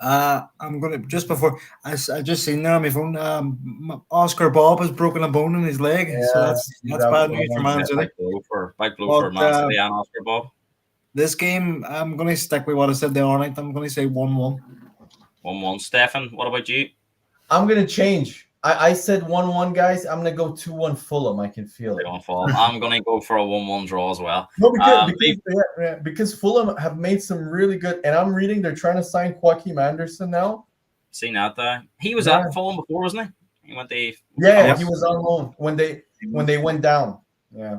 I'm gonna just before I just seen there on my phone. Oscar Bob has broken a bone in his leg, so that's bad news for Man City. Big blow for Man City and Oscar Bob. This game, I'm gonna stick with what I said the other night. I'm gonna say 1-1. 1-1. Stefan, what about you? I'm gonna change. I said 1-1, guys. I'm gonna go 2-1 Fulham. I can feel it. I'm gonna go for a 1-1 draw as well. No, because Fulham have made some really good. And I'm reading they're trying to sign Joachim Anderson now. Seen that there. He was at Fulham before, wasn't he? He went to he was on loan when they went down.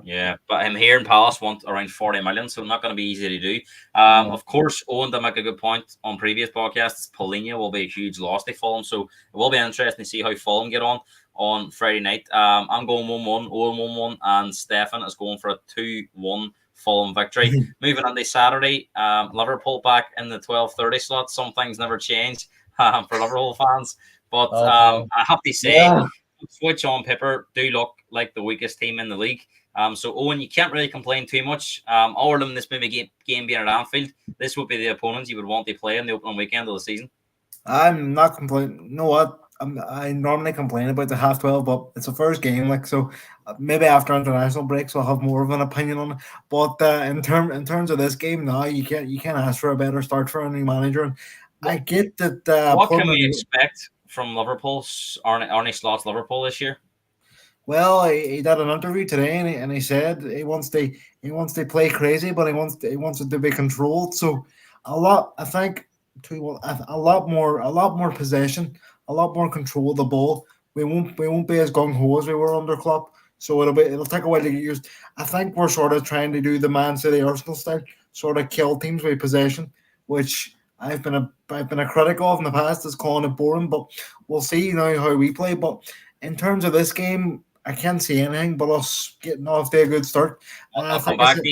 Yeah, but him here in Palace want around 40 million, so not going to be easy to do. Of course, Owen to make a good point on previous podcasts, Paulinho will be a huge loss to Fulham, so it will be interesting to see how Fulham get on Friday night. I'm going 1-1, Owen 1-1, and Stefan is going for a 2-1 Fulham victory. Moving on to Saturday, Liverpool back in the 12:30 slot. Some things never change for Liverpool fans, but I have to say, switch on paper do look like the weakest team in the league. So Owen, you can't really complain too much. Other than this maybe game being at Anfield, this would be the opponents you would want to play in the opening weekend of the season. I'm not complaining. You know what? I normally complain about the 12:30, but it's the first game, so maybe after international breaks I'll have more of an opinion on it. But in terms of this game, no, you can't ask for a better start for any manager. And I get that. What can we expect from Liverpool's Arne Slot's Liverpool this year? Well, he did an interview today, and he said he wants to play crazy, but he wants it to be controlled. So a lot more possession, a lot more control of the ball. We won't be as gung ho as we were under Klopp. So it'll take a while to get used. I think we're sort of trying to do the Man City Arsenal style, sort of kill teams with possession, which I've been a critic of in the past, is calling it boring. But we'll see now how we play. But in terms of this game, I can't see anything but us getting off to a good start. I'll come back to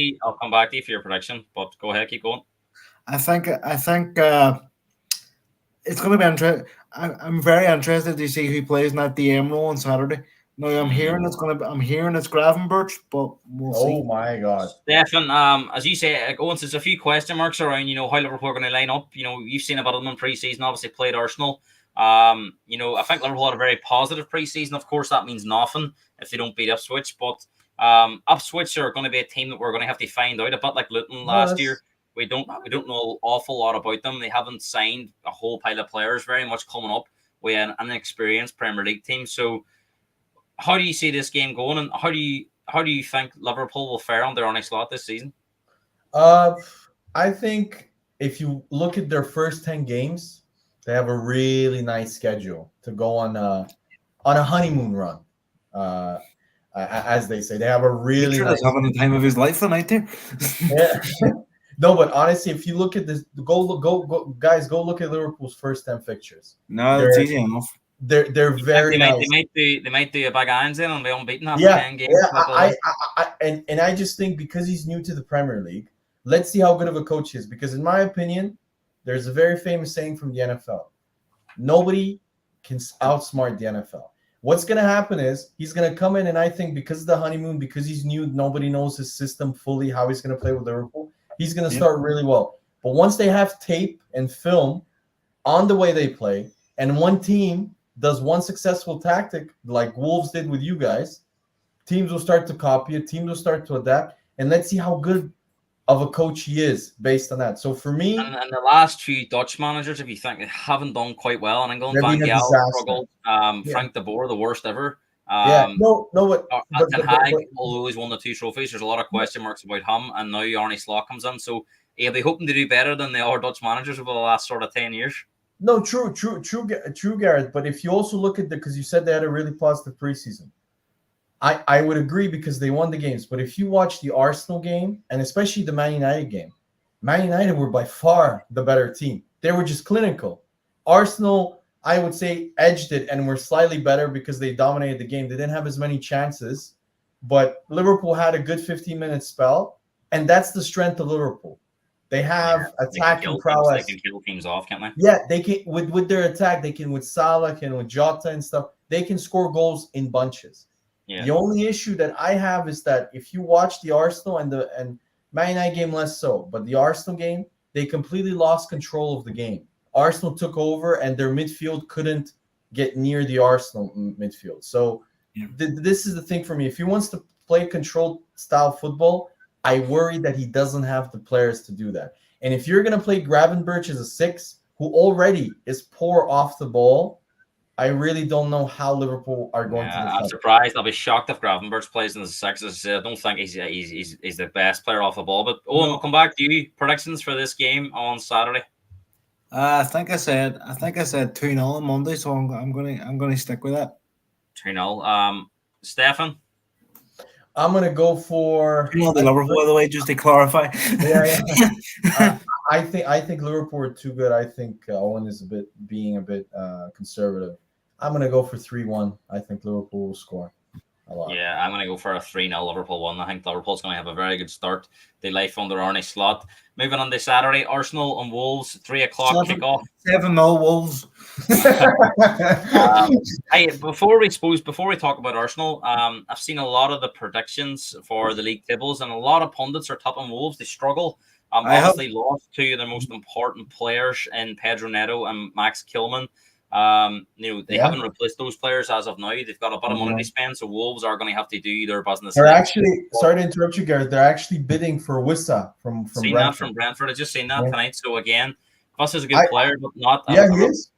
you for your prediction, but go ahead, keep going. I think it's going to be interesting. I'm very interested to see who plays in that DM role on Saturday. Now I'm hearing it's Gravenberch, but we'll see. Oh my God, Stefan, as you say, there's a few question marks around how Liverpool are going to line up. You've seen a bit of them in pre-season. Obviously, played Arsenal. I think Liverpool had a very positive pre-season. Of course, that means nothing if they don't beat Ipswich. But Ipswich are going to be a team that we're going to have to find out. A bit like Luton last year. We don't know an awful lot about them. They haven't signed a whole pile of players. Very much coming up with an inexperienced Premier League team. So, how do you see this game going, and how do you think Liverpool will fare on their Arne Slot this season? I think if you look at their first 10 games, they have a really nice schedule to go on a honeymoon run, as they say. They have a really nice having the time of his life tonight there. Yeah. No, but honestly, if you look at this, go, guys, go look at Liverpool's first 10 fixtures. No, it's easy enough. They're very nice. They might do a big irons in and be unbeaten after 10 games. And I just think because he's new to the Premier League, let's see how good of a coach he is. Because in my opinion, there's a very famous saying from the NFL: nobody can outsmart the NFL. What's going to happen is he's going to come in, and I think because of the honeymoon, because he's new, nobody knows his system fully, how he's going to play with Liverpool. He's going to start really well. But once they have tape and film on the way they play, and one team does one successful tactic like Wolves did with you guys, teams will start to copy it. Teams will start to adapt. And let's see how good of a coach he is based on that. So for me, and the last few Dutch managers, if you think they haven't done quite well in England, they've Van been a Gaal disaster. struggled. Yeah. Frank de Boer, the worst ever. But Ten Hag, although he's won the 2 trophies, there's a lot of question marks about him. And now Arne Slot comes in, so he'll be hoping to do better than the other Dutch managers over the last sort of 10 years. No, true, Gareth. But if you also look at because you said they had a really positive preseason, I would agree because they won the games. But if you watch the Arsenal game and especially the Man United game, Man United were by far the better team. They were just clinical. Arsenal, I would say, edged it and were slightly better because they dominated the game. They didn't have as many chances, but Liverpool had a good 15-minute spell, and that's the strength of Liverpool. They have attacking prowess. They can kill teams off, can't they? Yeah, they can with their attack. They can with Salah and with Jota and stuff. They can score goals in bunches. Yeah. The only issue that I have is that if you watch the Arsenal and Man United game less so, but the Arsenal game, they completely lost control of the game. Arsenal took over and their midfield couldn't get near the Arsenal midfield. So this is the thing for me. If he wants to play controlled style football, I worry that he doesn't have the players to do that. And if you're going to play Gravenberch as a 6, who already is poor off the ball, I really don't know how Liverpool are going to defend. I'm surprised. I'll be shocked if Gravenberch plays in the 6. I don't think he's the best player off the ball. But Owen, we'll come back to you. Predictions for this game on Saturday. I think I said 2-0 on Monday, so I'm gonna stick with that. 2-0. Stefan? I'm gonna go for the Liverpool, by the way, just to clarify. I think Liverpool are too good. I think Owen is being a bit conservative. I'm gonna go for 3-1. I think Liverpool will score a lot. Yeah, I'm gonna go for a 3-0 Liverpool 1. I think Liverpool's gonna have a very good start. They life under Arne Slot. Moving on to Saturday, Arsenal and Wolves, 3 o'clock kickoff. 7-0 Wolves. Before we talk about Arsenal, I've seen a lot of the predictions for the league tables, and a lot of pundits are tipping Wolves. They struggle. Obviously lost 2 of their most important players in Pedro Neto and Max Kilman. They haven't replaced those players as of now. They've got a bit of money to spend, so Wolves are going to have to do their business. They're actually, sorry to interrupt you, Gareth. They're actually bidding for Wissa from Brentford. That from Brentford. I just seen that tonight. So again, Fuss is a good player, but not. He is.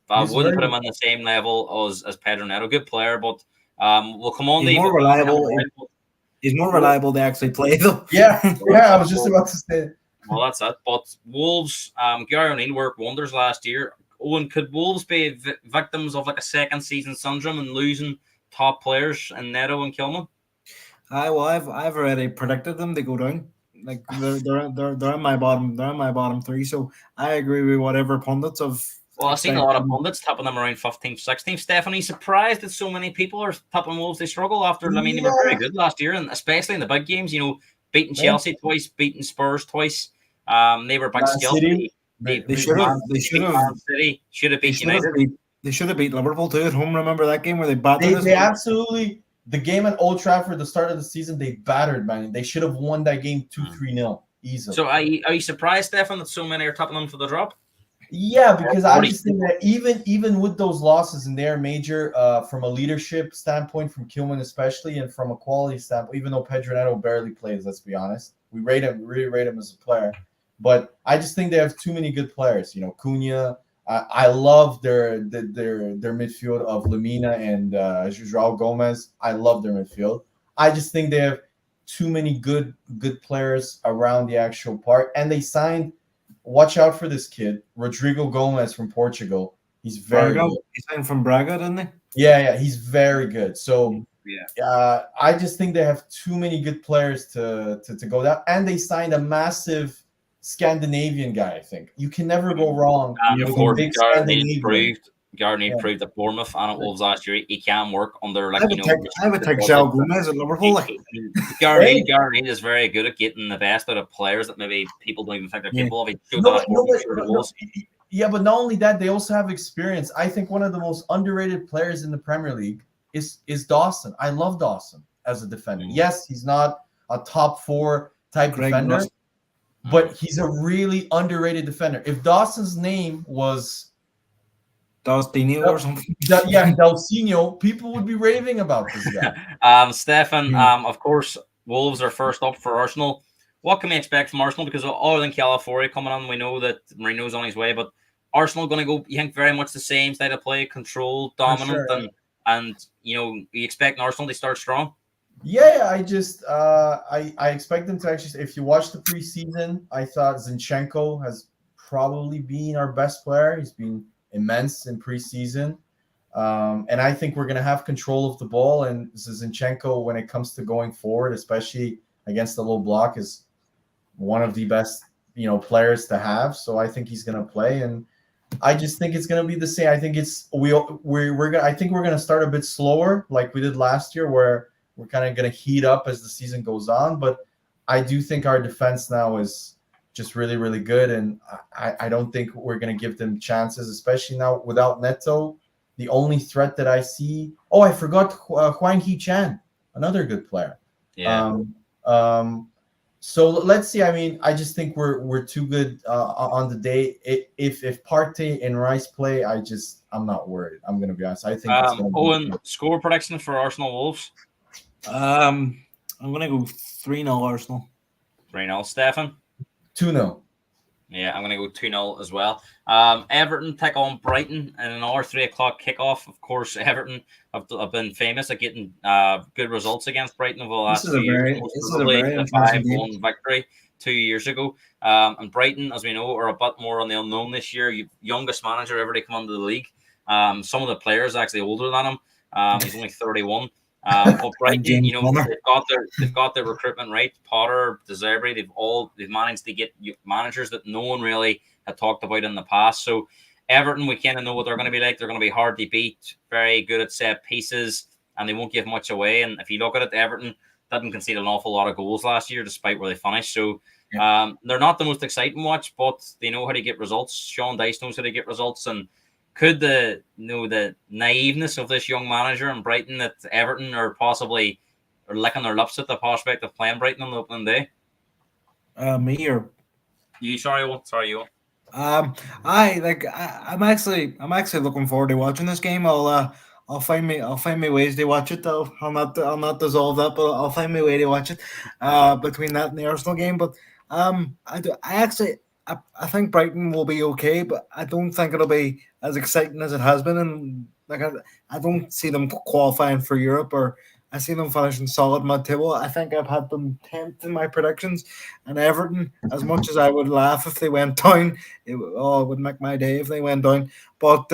I wouldn't put him on the same level as Pedro Neto. Good player, but we'll come on. He's more reliable. He's more reliable to actually play, though. Yeah. I was just about to say. Well, that's it. But Wolves, Gary O'Neill worked wonders last year. Owen, could Wolves be victims of like a second season syndrome and losing top players in Neto and Kilman? I've already predicted them to go down. Like they're in my bottom. They're in my bottom 3. So I agree with whatever pundits have. Well, I've seen a lot of pundits tipping them around 15th, 16th. Stephanie, surprised that so many people are tipping Wolves. They struggle after. I mean, they were very good last year, and especially in the big games. Beating Chelsea twice, beating Spurs twice. They were big skill. They should have beat United. They should have beat Liverpool too at home. Remember that game where they battered? They absolutely. The game at Old Trafford, the start of the season, they battered, man. They should have won that game 2-3-0 easily. So are you surprised, Stefan, that so many are tapping them for the drop? Yeah, because I just think that even with those losses, and they're major from a leadership standpoint, from Kilman especially, and from a quality standpoint, even though Pedro Neto barely plays, let's be honest. We really rate him as a player. But I just think they have too many good players. Cunha. I love their midfield of Lamina and João Gomez. I love their midfield. I just think they have too many good players around the actual part. And they signed. Watch out for this kid, Rodrigo Gomez from Portugal. He's very good. He signed from Braga, didn't he? Yeah, he's very good. So I just think they have too many good players to go down. And they signed a massive Scandinavian guy, I think. You can never go wrong. Of course, Gardner proved at Bournemouth and at Wolves last year. He can work under I would take João Gomez at Liverpool. Gardner is very good at getting the best out of players that maybe people don't even think they're capable of. Yeah, but not only that, they also have experience. I think one of the most underrated players in the Premier League is Dawson. I love Dawson as a defender. Yes, he's not a top 4 type defender, but he's a really underrated defender. If Dawson's name was Dalcinho or something. Dalcinho, people would be raving about this guy. Stefan, of course, Wolves are first up for Arsenal. what can we expect from Arsenal? Because other than Calafiori coming on, we know that Merino's on his way, but Arsenal going to go, you think, very much the same style of play, control, dominant, sure. and you expect Arsenal to start strong? Yeah, I just I expect them to actually. If you watch the preseason, I thought Zinchenko has probably been our best player. He's been immense in preseason. And I think we're going to have control of the ball. And Zinchenko, when it comes to going forward, especially against the low block, is one of the best, players to have. So I think he's going to play, and I just think it's going to be the same. I think I think we're going to start a bit slower, like we did last year, where we're kind of going to heat up as the season goes on. But I do think our defense now is just really, really good, and I don't think we're going to give them chances, especially now without Neto. The only threat that I see, I forgot Hwang Hee-chan, another good player. Yeah. So let's see. I mean, I just think we're too good on the day. If Partey and Rice play, I'm not worried. I'm going to be honest. I think it's going to Owen, score prediction for Arsenal Wolves? I'm going to go 3-0 Arsenal. 3-0. Stefan? 2-0. Yeah, I'm going to go 2-0 as well. Everton take on Brighton in an hour 3 o'clock kickoff. Of course, Everton have been famous at getting good results against Brighton over the last few years. This is a very the 5-1 victory 2 years ago. And Brighton, as we know, are a bit more on the unknown this year. Youngest manager ever to come into the league. Some of the players actually older than him. He's only 31. But Brighton, they've got their recruitment right. Potter, DISARRAY, they've managed to get managers that no one really had talked about in the past. So Everton, we kind of know what they're going to be like. They're going to be hard to beat, very good at set pieces, and they won't give much away. And if you look at it, Everton didn't concede an awful lot of goals last year, despite where they finished. So they're not the most exciting watch, but they know how to get results. Sean Dyche knows how to get results, and could the naiveness of this young manager in Brighton that Everton are possibly licking their lips at the prospect of playing Brighton on the opening day? Me or you? Sorry, you. I'm actually looking forward to watching this game. I'll find me ways to watch it though. I'll not dissolve that, but I'll find my way to watch it. Between that and the Arsenal game, but I think Brighton will be okay, but I don't think it'll be as exciting as it has been. And I don't see them qualifying for Europe, or I see them finishing solid mid-table. I think I've had them 10th in my predictions. And Everton, as much as I would laugh if they went down, it would make my day if they went down. But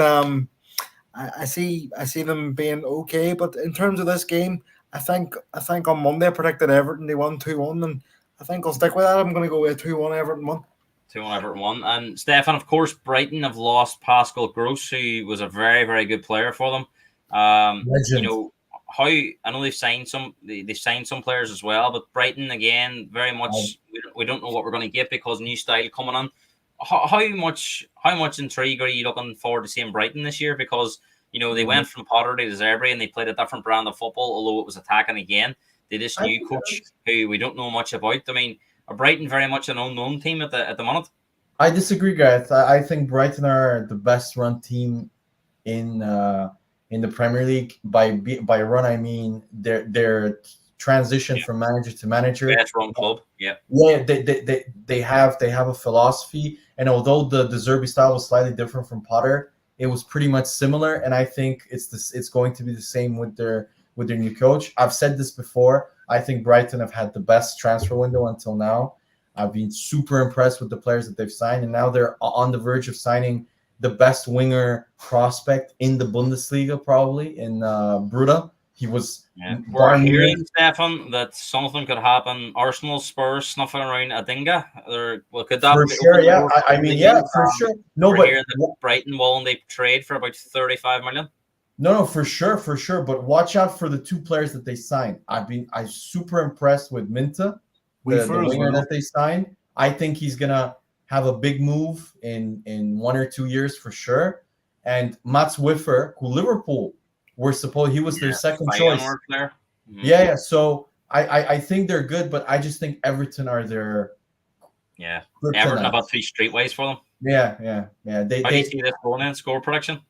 I see them being okay. But in terms of this game, I think on Monday I predicted Everton. They won 2-1, and I think I'll stick with that. I'm going to go with 2-1 Everton 1. 2-1 Everton 1. And Stefan, of course, Brighton have lost Pascal Gross, who was a very, very good player for them. Legend. I know they've signed some players as well, but Brighton again very much we don't know what we're going to get because new style coming on. How much intrigue are you looking forward to seeing Brighton this year? Because they went from Potter to DISARRAY and they played a different brand of football, although it was attacking again. They this new coach who we don't know much about. I mean, are Brighton very much an unknown team at the moment? I disagree, Gareth. I think Brighton are the best run team in the Premier League. By run, I mean their transition from manager to manager. Best run club. Yeah. Yeah, they have a philosophy, and although the DISARRAY style was slightly different from Potter, it was pretty much similar. And I think it's going to be the same with their new coach. I've said this before. I think Brighton have had the best transfer window until now. I've been super impressed with the players that they've signed, and now they're on the verge of signing the best winger prospect in the Bundesliga, probably in Bruda. He was. Yeah. We're hearing, Stefan, that something could happen. Arsenal, Spurs snuffing around Adinga. Could that for sure? Yeah, I mean, for sure. No, we're but hearing that Brighton will they trade for about 35 million. No, for sure. But watch out for the two players that they signed. I'm super impressed with Minta, the winger that they signed. I think he's gonna have a big move in 1 or 2 years for sure. And Mats Wiffer, who Liverpool he was their second choice. Player. Mm-hmm. Yeah. So I think they're good, but I just think Everton are their. Yeah, Everton about 3 streetways for them. Yeah. How do you see this going in score prediction?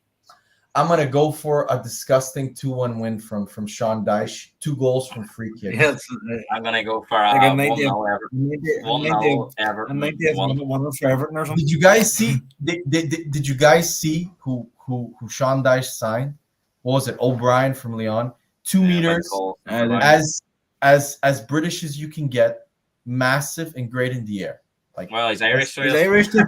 I'm gonna go for a disgusting 2-1 win from Sean Dyche. 2 goals from free kicks. Yes, I'm gonna go for like a 1-0 Everton. 1-0 a Everton. 90th one for Everton or something. Did you guys see? Did you guys see who Sean Dyche signed? What was it? O'Brien from Lyon. 2 meters, as British as you can get, massive and great in the air. Like, well, he's Irish. He's Irish too.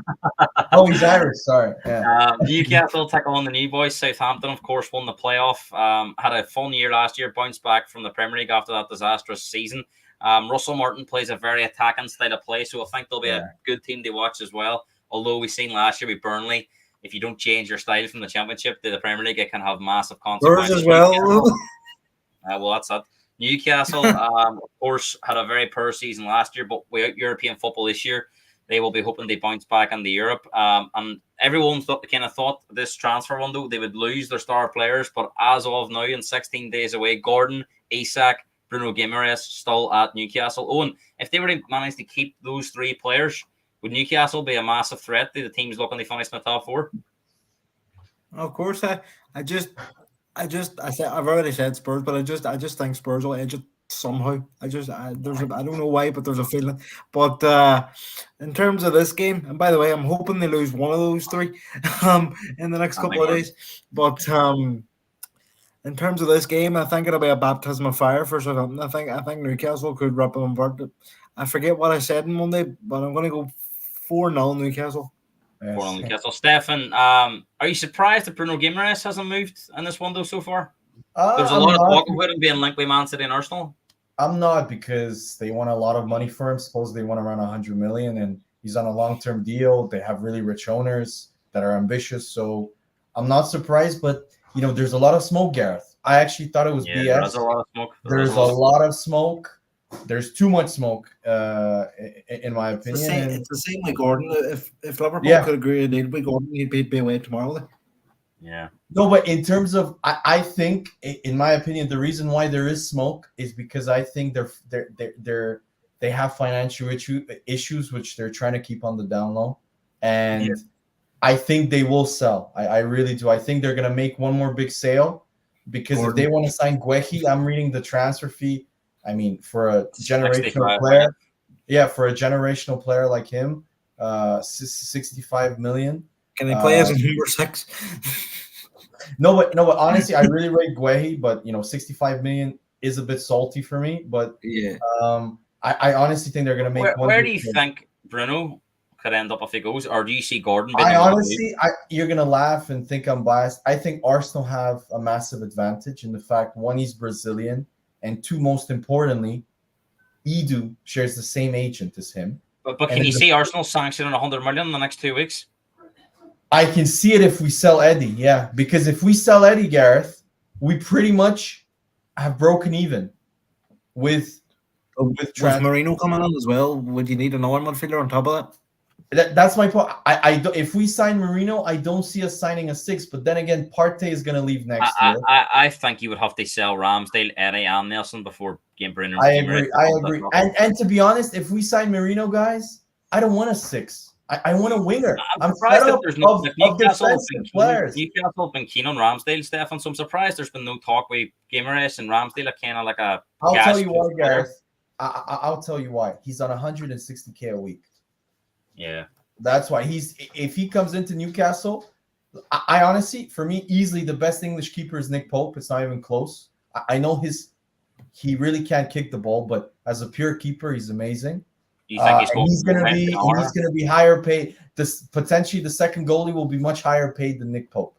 Oh, he's Irish. Sorry. Yeah. Newcastle take on the new boys. Southampton, of course, won the playoff. Had a fun year last year. Bounced back from the Premier League after that disastrous season. Russell Martin plays a very attacking style of play, so I think they'll be a good team to watch as well. Although we've seen last year with Burnley, if you don't change your style from the Championship to the Premier League, it can have massive consequences. Spurs as well. Well, that's it. Newcastle, of course, had a very poor season last year, but without European football this year, they will be hoping they bounce back into Europe. And everyone thought this transfer window they would lose their star players, but as of now, in 16 days away, Gordon, Isak, Bruno Guimaraes still at Newcastle. Owen, if they were to manage to keep those 3 players, would Newcastle be a massive threat to the teams looking to finish in the top 4? Of course, I've already said Spurs, but I just think Spurs will edge it somehow. I don't know why, but there's a feeling. But in terms of this game, and by the way, I'm hoping they lose one of those 3 in the next couple of days. But in terms of this game, I think it'll be a baptism of fire for Southampton. I think Newcastle could rip them apart. I forget what I said on Monday, but I'm going to go 4-0 Newcastle. 4-0 Newcastle. Stefan, are you surprised that Bruno Guimaraes hasn't moved in this window so far? There's a lot of talk about him being linked with Man City and Arsenal. I'm not, because they want a lot of money for him. Suppose they want around 100 million, and he's on a long-term deal. They have really rich owners that are ambitious, so I'm not surprised. But there's a lot of smoke, Gareth. I actually thought it was BS. There's a lot of smoke. There's a lot of smoke. There's too much smoke, in my opinion. It's the same with Gordon. If Liverpool could agree a deal with Gordon, he'd be away tomorrow. Yeah. No, but in terms of, I think, in my opinion, the reason why there is smoke is because I think they have financial issues which they're trying to keep on the down low, and I think they will sell. I really do. I think they're gonna make one more big sale, because if they want to sign Guehi, I'm reading the transfer fee. I mean, for a generational player, for a generational player like him, 65 million. Can they play as a number 6? No, but honestly, I really rate Guehi, but 65 million is a bit salty for me. But I honestly think they're gonna make. Where do you think Bruno could end up if he goes, or do you see Gordon? You're gonna laugh and think I'm biased. I think Arsenal have a massive advantage in the fact, 1, he's Brazilian, and 2, most importantly, Edu shares the same agent as him. But can you see Arsenal sanctioning 100 million in the next 2 weeks? I can see it if we sell Eddie, because if we sell Eddie, Gareth, we pretty much have broken even with Merino coming on as well. Would you need another midfielder on top of that? That's my point. If we sign Merino, I don't see us signing a 6. But then again, Partey is going to leave next year. I think you would have to sell Ramsdale, Eddie, and Nelson before getting Bruno. I agree. And to be honest, if we sign Merino, guys, I don't want a 6. I want a winger. I'm surprised that there's no Newcastle have been keen on Ramsdale, Stefan. So I'm surprised there's been no talk with Guimaraes and Ramsdale. Kind of like a. I'll tell you why, Gareth. I'll tell you why. He's on 160K a week. Yeah, that's why if he comes into Newcastle, I honestly, for me, easily the best English keeper is Nick Pope. It's not even close. I know he really can't kick the ball, but as a pure keeper, he's amazing. You think he's going to be higher paid. Potentially the second goalie will be much higher paid than Nick Pope.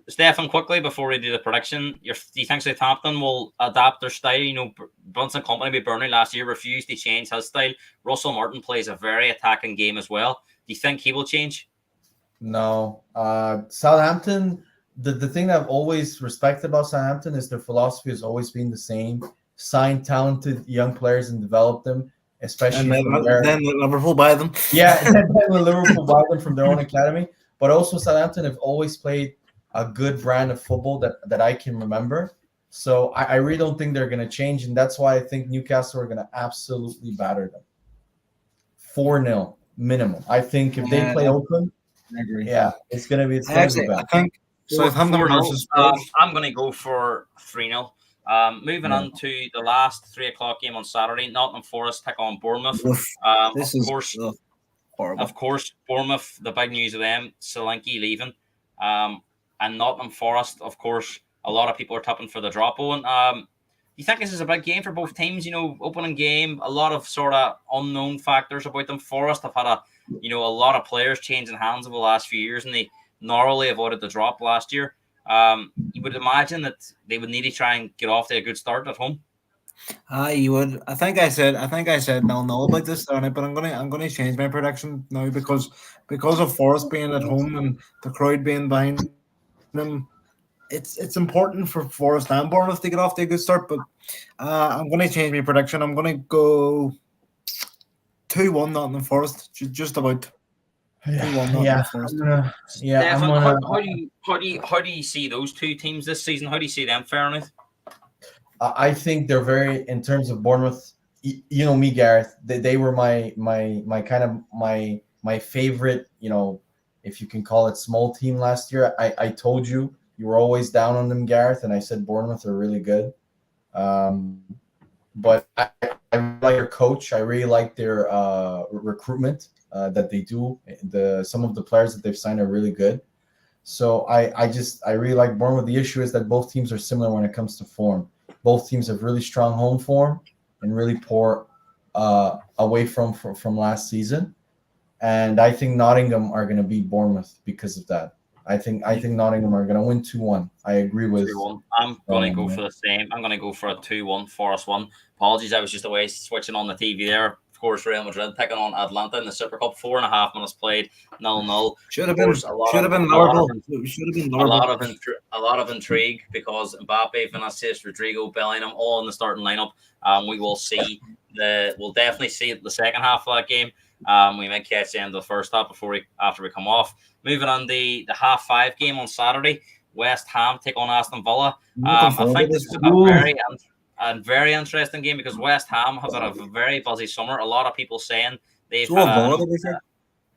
Stefan, quickly before we do the prediction, do you think Southampton will adapt their style? Brunson Company with Burnley last year refused to change his style. Russell Martin plays a very attacking game as well. Do you think he will change? No. Southampton, the thing that I've always respected about Southampton is their philosophy has always been the same. Sign talented young players and develop them, especially then Liverpool buy them. And then Liverpool buy them from their own academy. But also Southampton have always played a good brand of football that I can remember. So I really don't think they're going to change, and that's why I think Newcastle are going to absolutely batter them. 4-0 minimum. I think if they play Oakland, I agree. Yeah, it's gonna be Actually, bad. I think Southampton 4-0. versus Spurs. I'm going to go for 3-0. Moving on to the last 3 o'clock game on Saturday, Nottingham Forest take on Bournemouth. Oof, Of this is course, horrible. Bournemouth, the big news of them, Solanke leaving. And Nottingham Forest, of course, a lot of people are tapping for the drop. Owen, do you think this is a big game for both teams? You know, opening game, a lot of sort of unknown factors about them. Forest have had a lot of players changing hands over the last few years, and they narrowly avoided the drop last year. You would imagine that they would need to try and get off to a good start at home. You would. I think I said 0-0 about this, but I'm gonna change my prediction now because of Forest being at home and the crowd being behind them. It's important for Forest and Bournemouth to get off to a good start, but I'm gonna change my prediction. I'm gonna go 2-1 Nottingham Forest, just about 2-1 Nottingham Forest. Stefan, how do you see those two teams this season? How do you see them faring it? I think they're very, in terms of Bournemouth. You know me, Gareth. They were my kind of my favorite. You know, if you can call it small team last year. I told you were always down on them, Gareth, and I said Bournemouth are really good. But I really like their coach. I really like their recruitment that they do. Some of the players that they've signed are really good. So I really like Bournemouth. The issue is that both teams are similar when it comes to form. Both teams have really strong home form and really poor away from last season. And I think Nottingham are going to beat Bournemouth because of that. I think Nottingham are going to win 2-1. I agree with 2-1. I'm going to go for the same. I'm going to go for a 2-1 Forest 1. Apologies, I was just away switching on the TV there. Of course, Real Madrid taking on Atlanta in the Super Cup. 4.5 minutes played, 0-0. Should have been Liverpool. A lot of intrigue because Mbappe, Vinicius, Rodrigo, Bellingham all in the starting lineup. We will see we'll definitely see the second half of that game. We might catch the end of the first half after we come off. Moving on the 5:30 game on Saturday, West Ham take on Aston Villa. I think this is a very interesting game because West Ham have had a very busy summer. A lot of people saying they've had.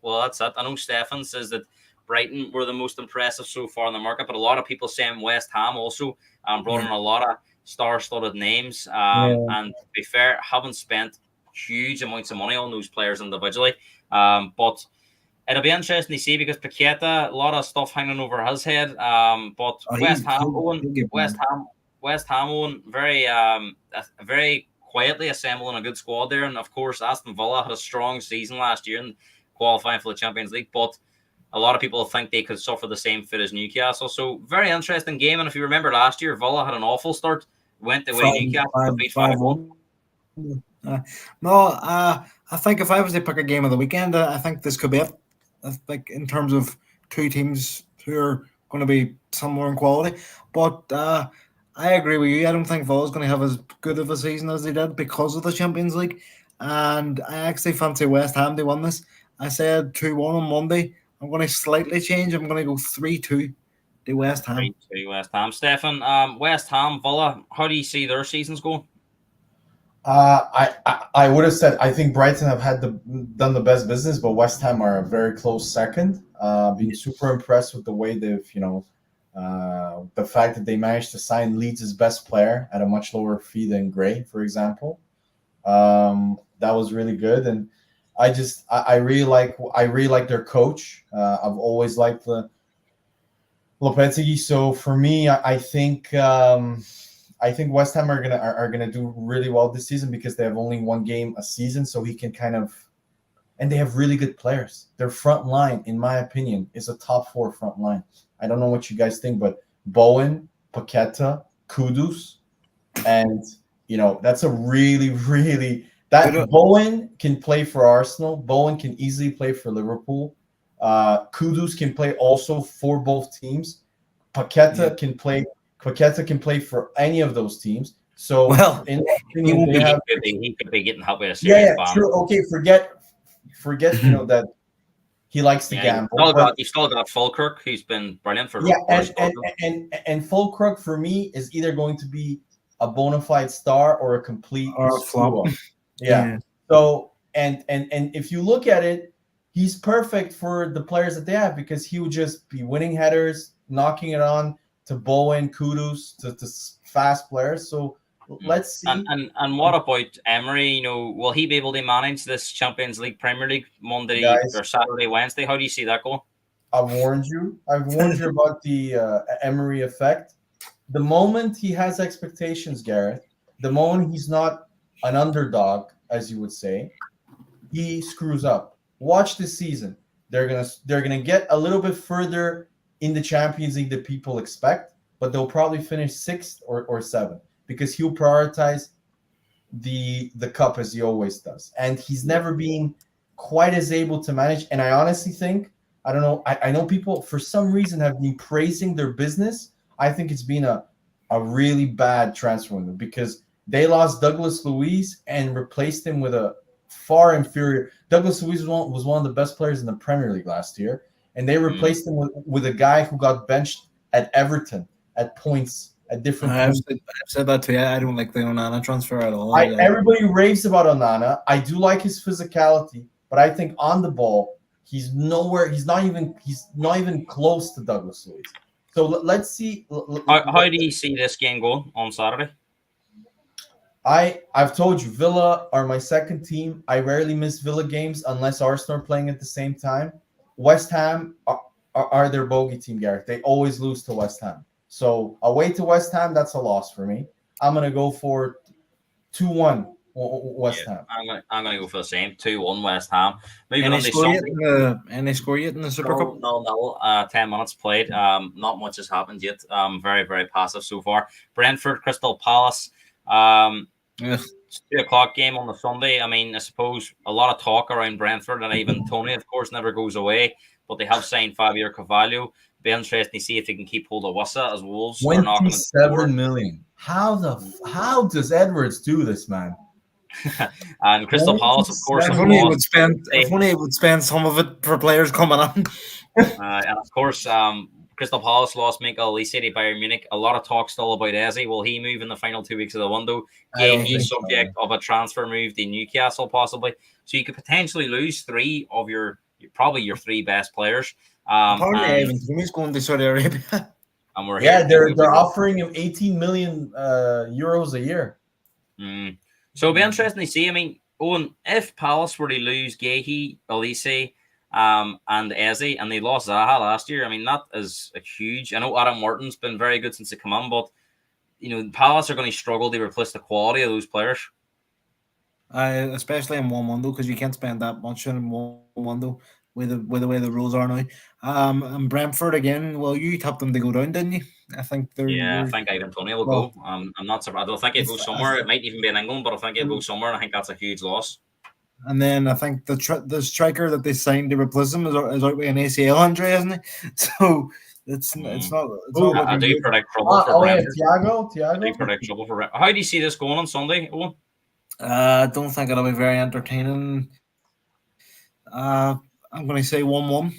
Well, that's it. I know Stefan says that Brighton were the most impressive so far in the market, but a lot of people saying West Ham also brought in a lot of star-studded names. And to be fair, haven't spent huge amounts of money on those players individually. But it'll be interesting to see because Paqueta, a lot of stuff hanging over his head. But West Ham, Owen, very quietly assembling a good squad there. And of course, Aston Villa had a strong season last year and qualifying for the Champions League. But a lot of people think they could suffer the same fate as Newcastle. So very interesting game. And if you remember last year, Villa had an awful start. Went away Newcastle, beat 5-1. I think if I was to pick a game of the weekend, I think this could be it. Like in terms of two teams who are going to be similar in quality, but I agree with you. I don't think Villa's going to have as good of a season as they did because of the Champions League, and I actually fancy West Ham to win this. I said 2-1 on Monday. I'm going to slightly change. I'm going to go 3-2 to West Ham. 3-2 West Ham. Stefan, West Ham, Villa. How do you see their seasons going? I would have said I think Brighton have done the best business, but West Ham are a very close second. Being super impressed with the way they've, the fact that they managed to sign Leeds' best player at a much lower fee than Gray, for example. That was really good, and I really like their coach. I've always liked Lopetegui. So for me, I think West Ham are gonna do really well this season because they have only one game a season, so he can and they have really good players. Their front line, in my opinion, is a top 4 front line. I don't know what you guys think, but Bowen, Paqueta, Kudus, and that's a really Bowen can play for Arsenal. Bowen can easily play for Liverpool. Kudus can play also for both teams. Paqueta can play for any of those teams. So, in my opinion, he could be getting help with a serious ban. True. Okay, forget that he likes to gamble. He's still got Fulkirk, who's been brilliant for and Fulkirk for me is either going to be a bona fide star or a complete flop. Yeah. So and if you look at it, he's perfect for the players that they have because he would just be winning headers, knocking it on to Bowen, Kudus, to fast players. So let's see. And what about Emery? You know, will he be able to manage this Champions League, Premier League, Monday Guys, or Saturday, Wednesday? How do you see that going? I've warned you. I've warned you about the Emery effect. The moment he has expectations, Gareth, the moment he's not an underdog, as you would say, he screws up. Watch this season. They're gonna get a little bit further in the Champions League than people expect, but they'll probably finish 6th or 7th because he'll prioritize the cup as he always does. And he's never been quite as able to manage. And I honestly think, I don't know, I know people for some reason have been praising their business. I think it's been a really bad transfer window because they lost Douglas Luiz and replaced him with a far inferior. Douglas Luiz was one of the best players in the Premier League last year, and they replaced him with a guy who got benched at Everton at points at different points. I've said that too. I don't like the Onana transfer at all. Everybody raves about Onana. I do like his physicality, but I think on the ball, he's nowhere. He's not even close to Douglas Luiz. So let's see. How do you see this game going on Saturday? I've told you, Villa are my second team. I rarely miss Villa games unless Arsenal are playing at the same time. West Ham are their bogey team, Gareth. They always lose to West Ham. So away to West Ham, that's a loss for me. I'm going to go for 2-1 West Ham. I'm going to go for the same 2-1 West Ham. And they score yet in the Super Cup? No. 10 minutes played. Not much has happened yet. Very, very passive so far. Brentford, Crystal Palace. It's a 2:00 game on the Sunday. I mean, I suppose a lot of talk around Brentford, and even Tony, of course, never goes away. But they have signed Fabio Carvalho. Be interesting to see if they can keep hold of Wissa as Wolves. 27 million. How does Edwards do this, man? And Crystal Palace, of course. If only he would spend some of it for players coming on. And of course, Crystal Palace lost Michael Olise to Bayern Munich. A lot of talk still about Eze. Will he move in the final 2 weeks of the window? He's subject of a transfer move to Newcastle, possibly. So you could potentially lose 3 of your 3 best players. He's going to Saudi Arabia. And we're they're offering him 18 million euros a year. So it'll be interesting to see. I mean, Owen, if Palace were to lose Guehi, Olise, and Eze, and they lost Zaha last year, I mean, that is a huge. I know Adam Wharton's been very good since he come on, but Palace are going to struggle to replace the quality of those players. Especially in one window, because you can't spend that much in one window with the way the rules are now. And Brentford again. Well, you tipped them to go down, didn't you? I think they're. Yeah, I think Ivan Toney will go. I'm not surprised. I don't think he'll go somewhere. It might even be in England, but I think he'll go somewhere. And I think that's a huge loss. And then I think the striker that they signed to replace him is out with an ACL injury, isn't he? So it's not. I do predict trouble for Brentford. Thiago. I do predict trouble for Brentford. How do you see this going on Sunday, Owen? I don't think it'll be very entertaining. I'm going to say 1-1.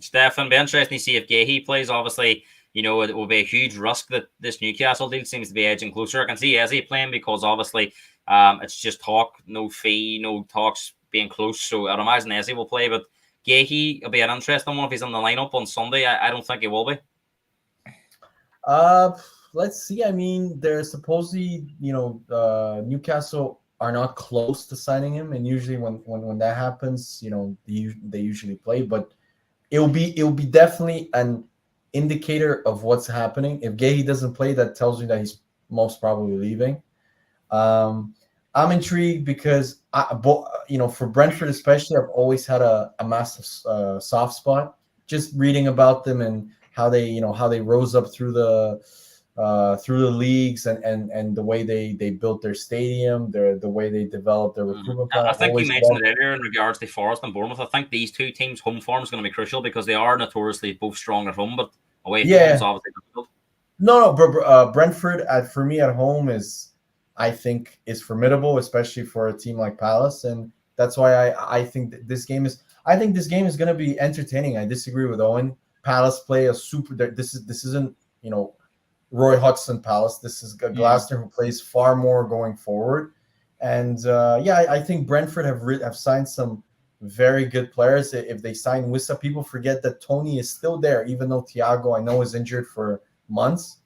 Stefan, be interesting to see if Guehi plays. Obviously, it will be a huge risk that this Newcastle deal seems to be edging closer. I can see Eze playing because obviously it's just talk, no fee, no talks being close. So I'd imagine Eze will play, but Guehi will be an interesting one if he's in the lineup on Sunday. I don't think he will be. Let's see. I mean, they're supposedly, Newcastle are not close to signing him, and usually when that happens, they usually play. But it'll be definitely an indicator of what's happening. If Guehi doesn't play, that tells you that he's most probably leaving. I'm intrigued because for Brentford especially, I've always had a massive soft spot. Just reading about them and how they rose up through the leagues and the way they built their stadium, the way they developed their recruitment plan. I think you mentioned it earlier in regards to Forest and Bournemouth. I think these two teams' home form is going to be crucial because they are notoriously both strong at home, but away from home is obviously difficult. No, Brentford for me at home is formidable, especially for a team like Palace, and that's why I think this game is going to be entertaining. I disagree with Owen. Palace play a super. This isn't Roy Hodgson Palace. This is Glasner who plays far more going forward, and I think Brentford have signed some very good players. If they sign Wissa, people forget that Tony is still there, even though Thiago I know is injured for months.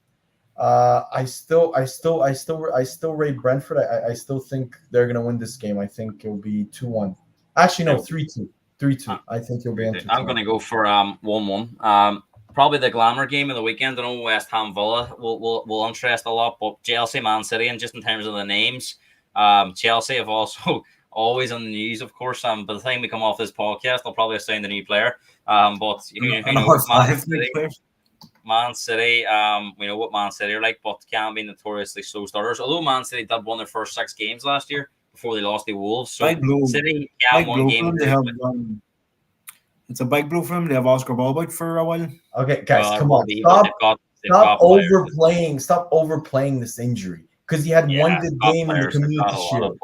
I still rate Brentford. I still think they're gonna win this game. I think it'll be 2-1. Actually, no, 3-2. 3-2. I think it'll be entertaining. I'm gonna go for 1-1. Probably the glamour game of the weekend. I know West Ham Villa will interest a lot, but Chelsea, Man City, and just in terms of the names, Chelsea have also always on the news, of course. By the time we come off this podcast, they'll probably have signed a new player. But who knows? Man City, we know what Man City are like, but can be notoriously slow starters. Although Man City did won their first 6 games last year before they lost to Wolves. So City can one game. It's a big blow for them. They have Oscar Ball for a while. Okay, guys, come on. Stop overplaying. Stop overplaying this injury. Because he had one good game in the Community Shield.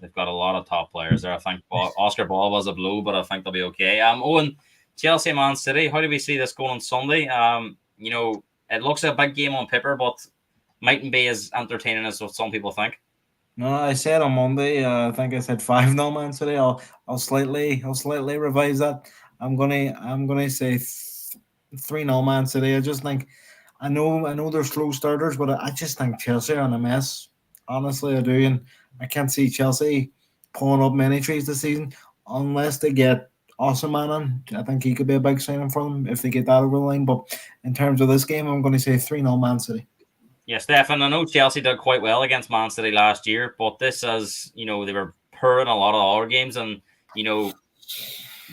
They've got a lot of top players there. I think Oscar Ball was a blow, but I think they'll be okay. Owen, Chelsea, Man City, how do we see this going on Sunday? It looks a big game on paper, but mightn't be as entertaining as what some people think. No, I said on Monday. I think I said 5-0 Man City. I'll slightly revise that. I'm gonna say 3-0 Man City. I just think I know they're slow starters, but I just think Chelsea are in a mess. Honestly, I do, and I can't see Chelsea pulling up many trees this season unless they get Osimhen in. I think he could be a big signing for them if they get that over the line. But in terms of this game, I'm going to say 3-0 Man City. Yeah, Stefan, I know Chelsea did quite well against Man City last year, but this is, they were poor in a lot of other games, and,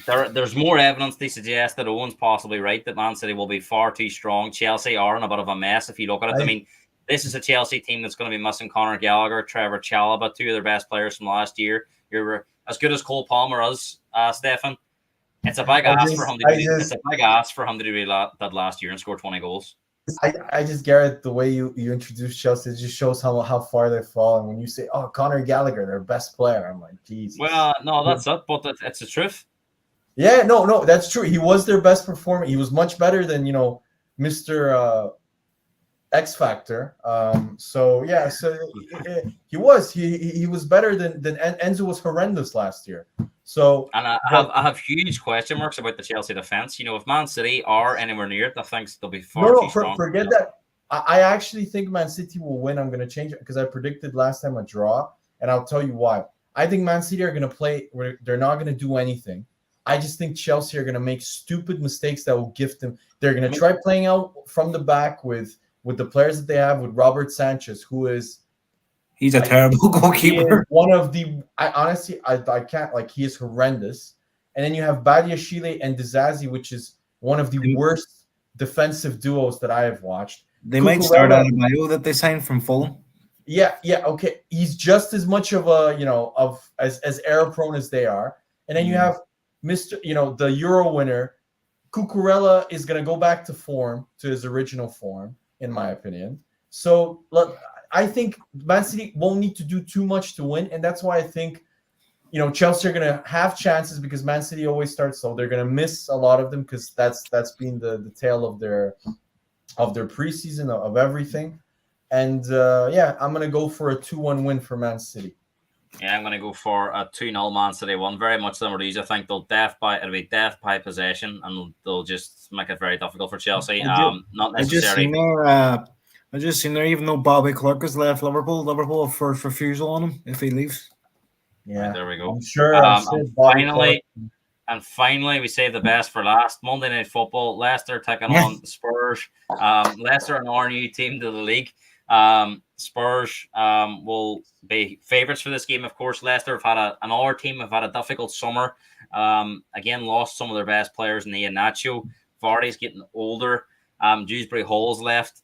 there's more evidence to suggest that Owen's possibly right, that Man City will be far too strong. Chelsea are in a bit of a mess if you look at it. I mean, this is a Chelsea team that's going to be missing Conor Gallagher, Trevor Chalobah, 2 of their best players from last year. You're as good as Cole Palmer is, Stefan. It's a big ask for him to do. It's a big ask for him to do that last year and score 20 goals. I just, Garrett, the way you introduce Chelsea, it just shows how far they've fallen. When you say, "Oh, Conor Gallagher, their best player," I'm like, Jesus. Well, no, that's it, but it's the truth. Yeah, no, that's true. He was their best performer. He was much better than Mr. X Factor. So he was better than Enzo was horrendous last year. So and I have huge question marks about the Chelsea defense. If Man City are anywhere near it, I think they'll be far too strong. Forget that. I actually think Man City will win. I'm going to change it because I predicted last time a draw, and I'll tell you why. I think Man City are going to play. They're not going to do anything. I just think Chelsea are going to make stupid mistakes that will gift them. They're going to try playing out from the back with the players that they have, with Robert Sanchez, who is he's a terrible goalkeeper. One of the I can't, he is horrendous. And then you have Badiashile and DISARRAY, which is one of the worst defensive duos that I have watched. They might start out of Mayo that they signed from Fulham. Yeah, okay. He's just as much of a as error prone as they are. And then you have the Euro winner, Cucurella is going to go back to his original form, in my opinion. So look, I think Man City won't need to do too much to win, and that's why I think Chelsea are going to have chances because Man City always starts slow. They're going to miss a lot of them because that's been the tale of their preseason of everything. And I'm going to go for a 2-1 win for Man City. Yeah, I'm going to go for a 2-0 Man City one. Very much similar to these. I think it'll be death by possession, and they'll just make it very difficult for Chelsea. Not necessarily. I just seen there, even though Bobby Clark has left Liverpool have first refusal on him if he leaves. Yeah, right, there we go. I'm sure finally, we save the best for last. Monday Night Football, Leicester taking on Spurs. Leicester and our new team to the league. Spurs will be favourites for this game, of course. Leicester have had our team have had a difficult summer. Again, lost some of their best players in Iheanacho. Vardy's getting older. Dewsbury Hall's left.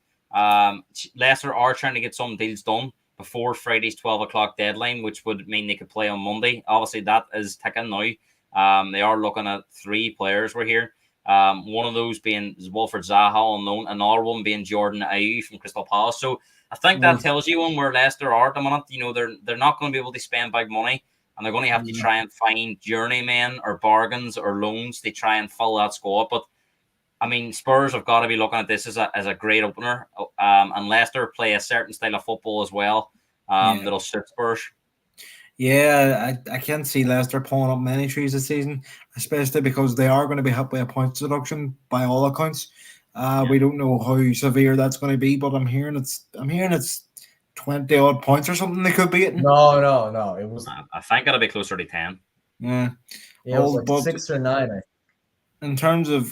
Leicester are trying to get some deals done before Friday's 12 o'clock deadline, which would mean they could play on Monday. Obviously, that is ticking now. They are looking at 3 players we're here. One of those being Wilfred Zaha on loan, another one being Jordan Ayew from Crystal Palace. So I think that tells you where Leicester are at the moment. They're not going to be able to spend big money, and they're going to have to try and find journeymen or bargains or loans to try and fill that squad. But I mean, Spurs have got to be looking at this as a great opener, and Leicester play a certain style of football as well that'll suit Spurs. Yeah, I can't see Leicester pulling up many trees this season, especially because they are going to be hit by a points deduction by all accounts. Yeah. We don't know how severe that's going to be, but I'm hearing it's 20 odd points or something they could be getting. No. It was I think it'll be closer to 10. Yeah. it was Oh, like but 6 or 9. in terms of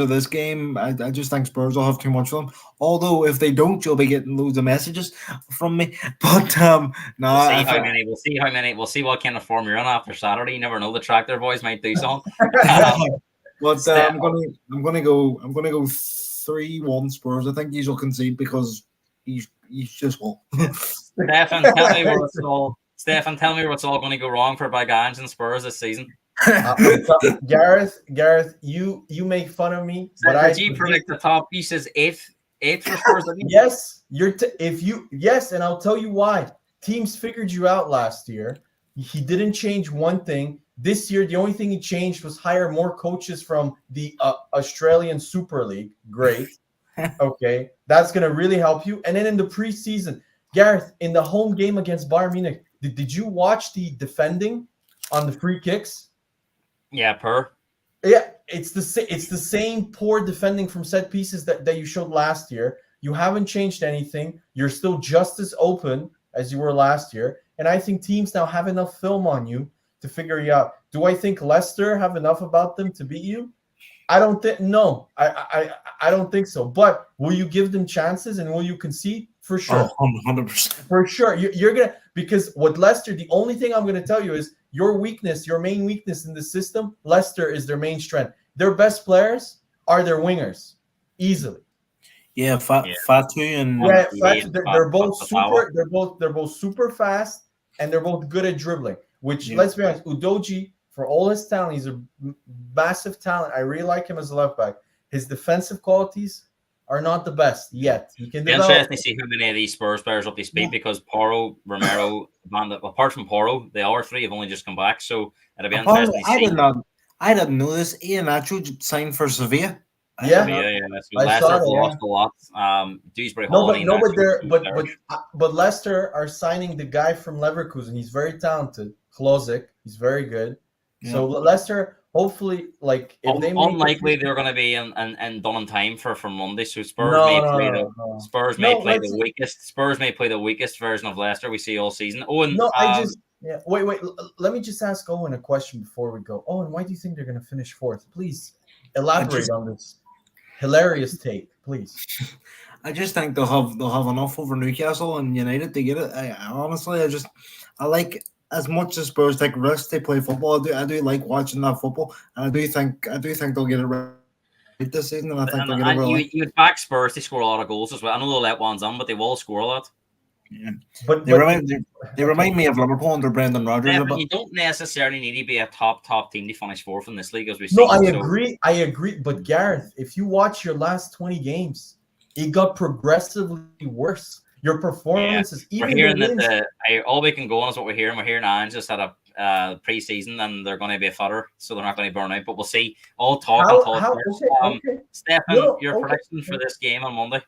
this game, I just think Spurs will have too much of them. Although if they don't, you'll be getting loads of messages from me. But We'll see nah, how many. We'll see how many. We'll see what kind of form you're in after Saturday. You never know. The tractor boys might do something. but Steph, I'm gonna go 3-1 Spurs. I think he's will concede because he's just well. Stefan, tell me where it's all. Stefan, tell me what's all going to go wrong for Bagans and Spurs this season. Gareth, you make fun of me, but Did you predict the top? He says eighth for Spurs. yes, yes, and I'll tell you why. Teams figured you out last year. He didn't change one thing. This year, the only thing he changed was hire more coaches from the Australian Super League. Great. Okay, that's gonna really help you. And then in the preseason, Gareth, in the home game against Bayern Munich, did you watch the defending on the free kicks? Yeah, per. Yeah, it's the same poor defending from set pieces that you showed last year. You haven't changed anything. You're still just as open as you were last year. And I think teams now have enough film on you to figure you out. Do I think Leicester have enough about them to beat you? I don't think. No, I don't think so. But will you give them chances and will you concede? For sure. 100%. For sure. You're gonna, because what Leicester, the only thing I'm gonna tell you is your weakness, your main weakness in the system, Leicester is their main strength. Their best players are their wingers, easily. Yeah, Fatu and They're both super. They're both super fast, and they're both good at dribbling. Which, let's be honest, Udogie, for all his talent, he's a massive talent. I really like him as a left back. His defensive qualities are not the best yet. He can develop. Interesting to see how many of these Spurs players up to speed because Porro, Romero, apart from Porro, the other three have only just come back. So it'll be interesting to see. I didn't know this. Ian Nacho signed for Sevilla. So Leicester have lost a lot. Dewsbury Hall. But Leicester are signing the guy from Leverkusen. He's very talented. Klosic. He's very good. Yeah. So Leicester, hopefully, like if they unlikely they're going to be in done in time for Monday. So Spurs may play the weakest. Spurs may play the weakest version of Leicester we see all season. Owen, wait. Let me just ask Owen a question before we go. Owen, why do you think they're going to finish fourth? Please elaborate on this hilarious take, please. I just think they'll have enough over Newcastle and United to get it. I like. As much as Spurs take risks, they play football. I do like watching that football, and I do think they'll get it right this season. And I think they'll get it right. You would back Spurs to score a lot of goals as well. I know they'll let ones on, but they will score a lot. Yeah, but they remind me of Liverpool under Brendan Rodgers. You don't necessarily need to be a top team to finish fourth in this league, as we see. No, I agree. But Gareth, if you watch your last 20 games, it got progressively worse. Your performances, we're hearing that all we can go on is what we're hearing. We're hearing Ange just had a pre-season and they're going to be a fodder, so they're not going to burn out. But we'll see. All talk. Okay. Stefan, your prediction for this game on Monday?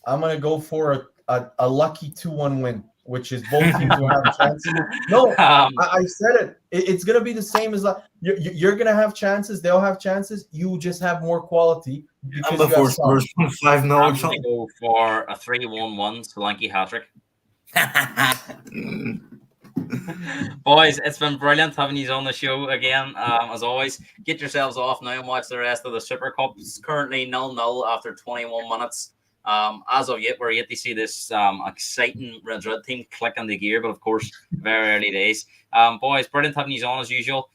I'm going to go for a lucky 2-1 win, which is both teams will have chances. No, I said it. It's going to be the same as you're going to have chances. They'll have chances. You just have more quality. I'm before Spurs 5-0. I'm going to go for a 3-1-1 Solanke hat-trick. Boys, it's been brilliant having you on the show again. As always, get yourselves off now and watch the rest of the Super Cup. It's currently 0-0 after 21 minutes. As of yet, we're yet to see this exciting Madrid team click in the gear, but of course, very early days. Boys, brilliant having you on as usual.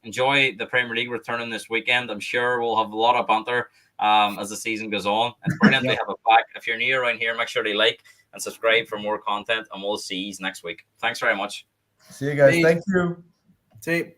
Enjoy the Premier League returning this weekend. I'm sure we'll have a lot of banter as the season goes on. It's brilliant to have it back. If you're new around here, make sure to like and subscribe for more content, and we'll see you next week. Thanks very much. See you guys. Thank you. See you.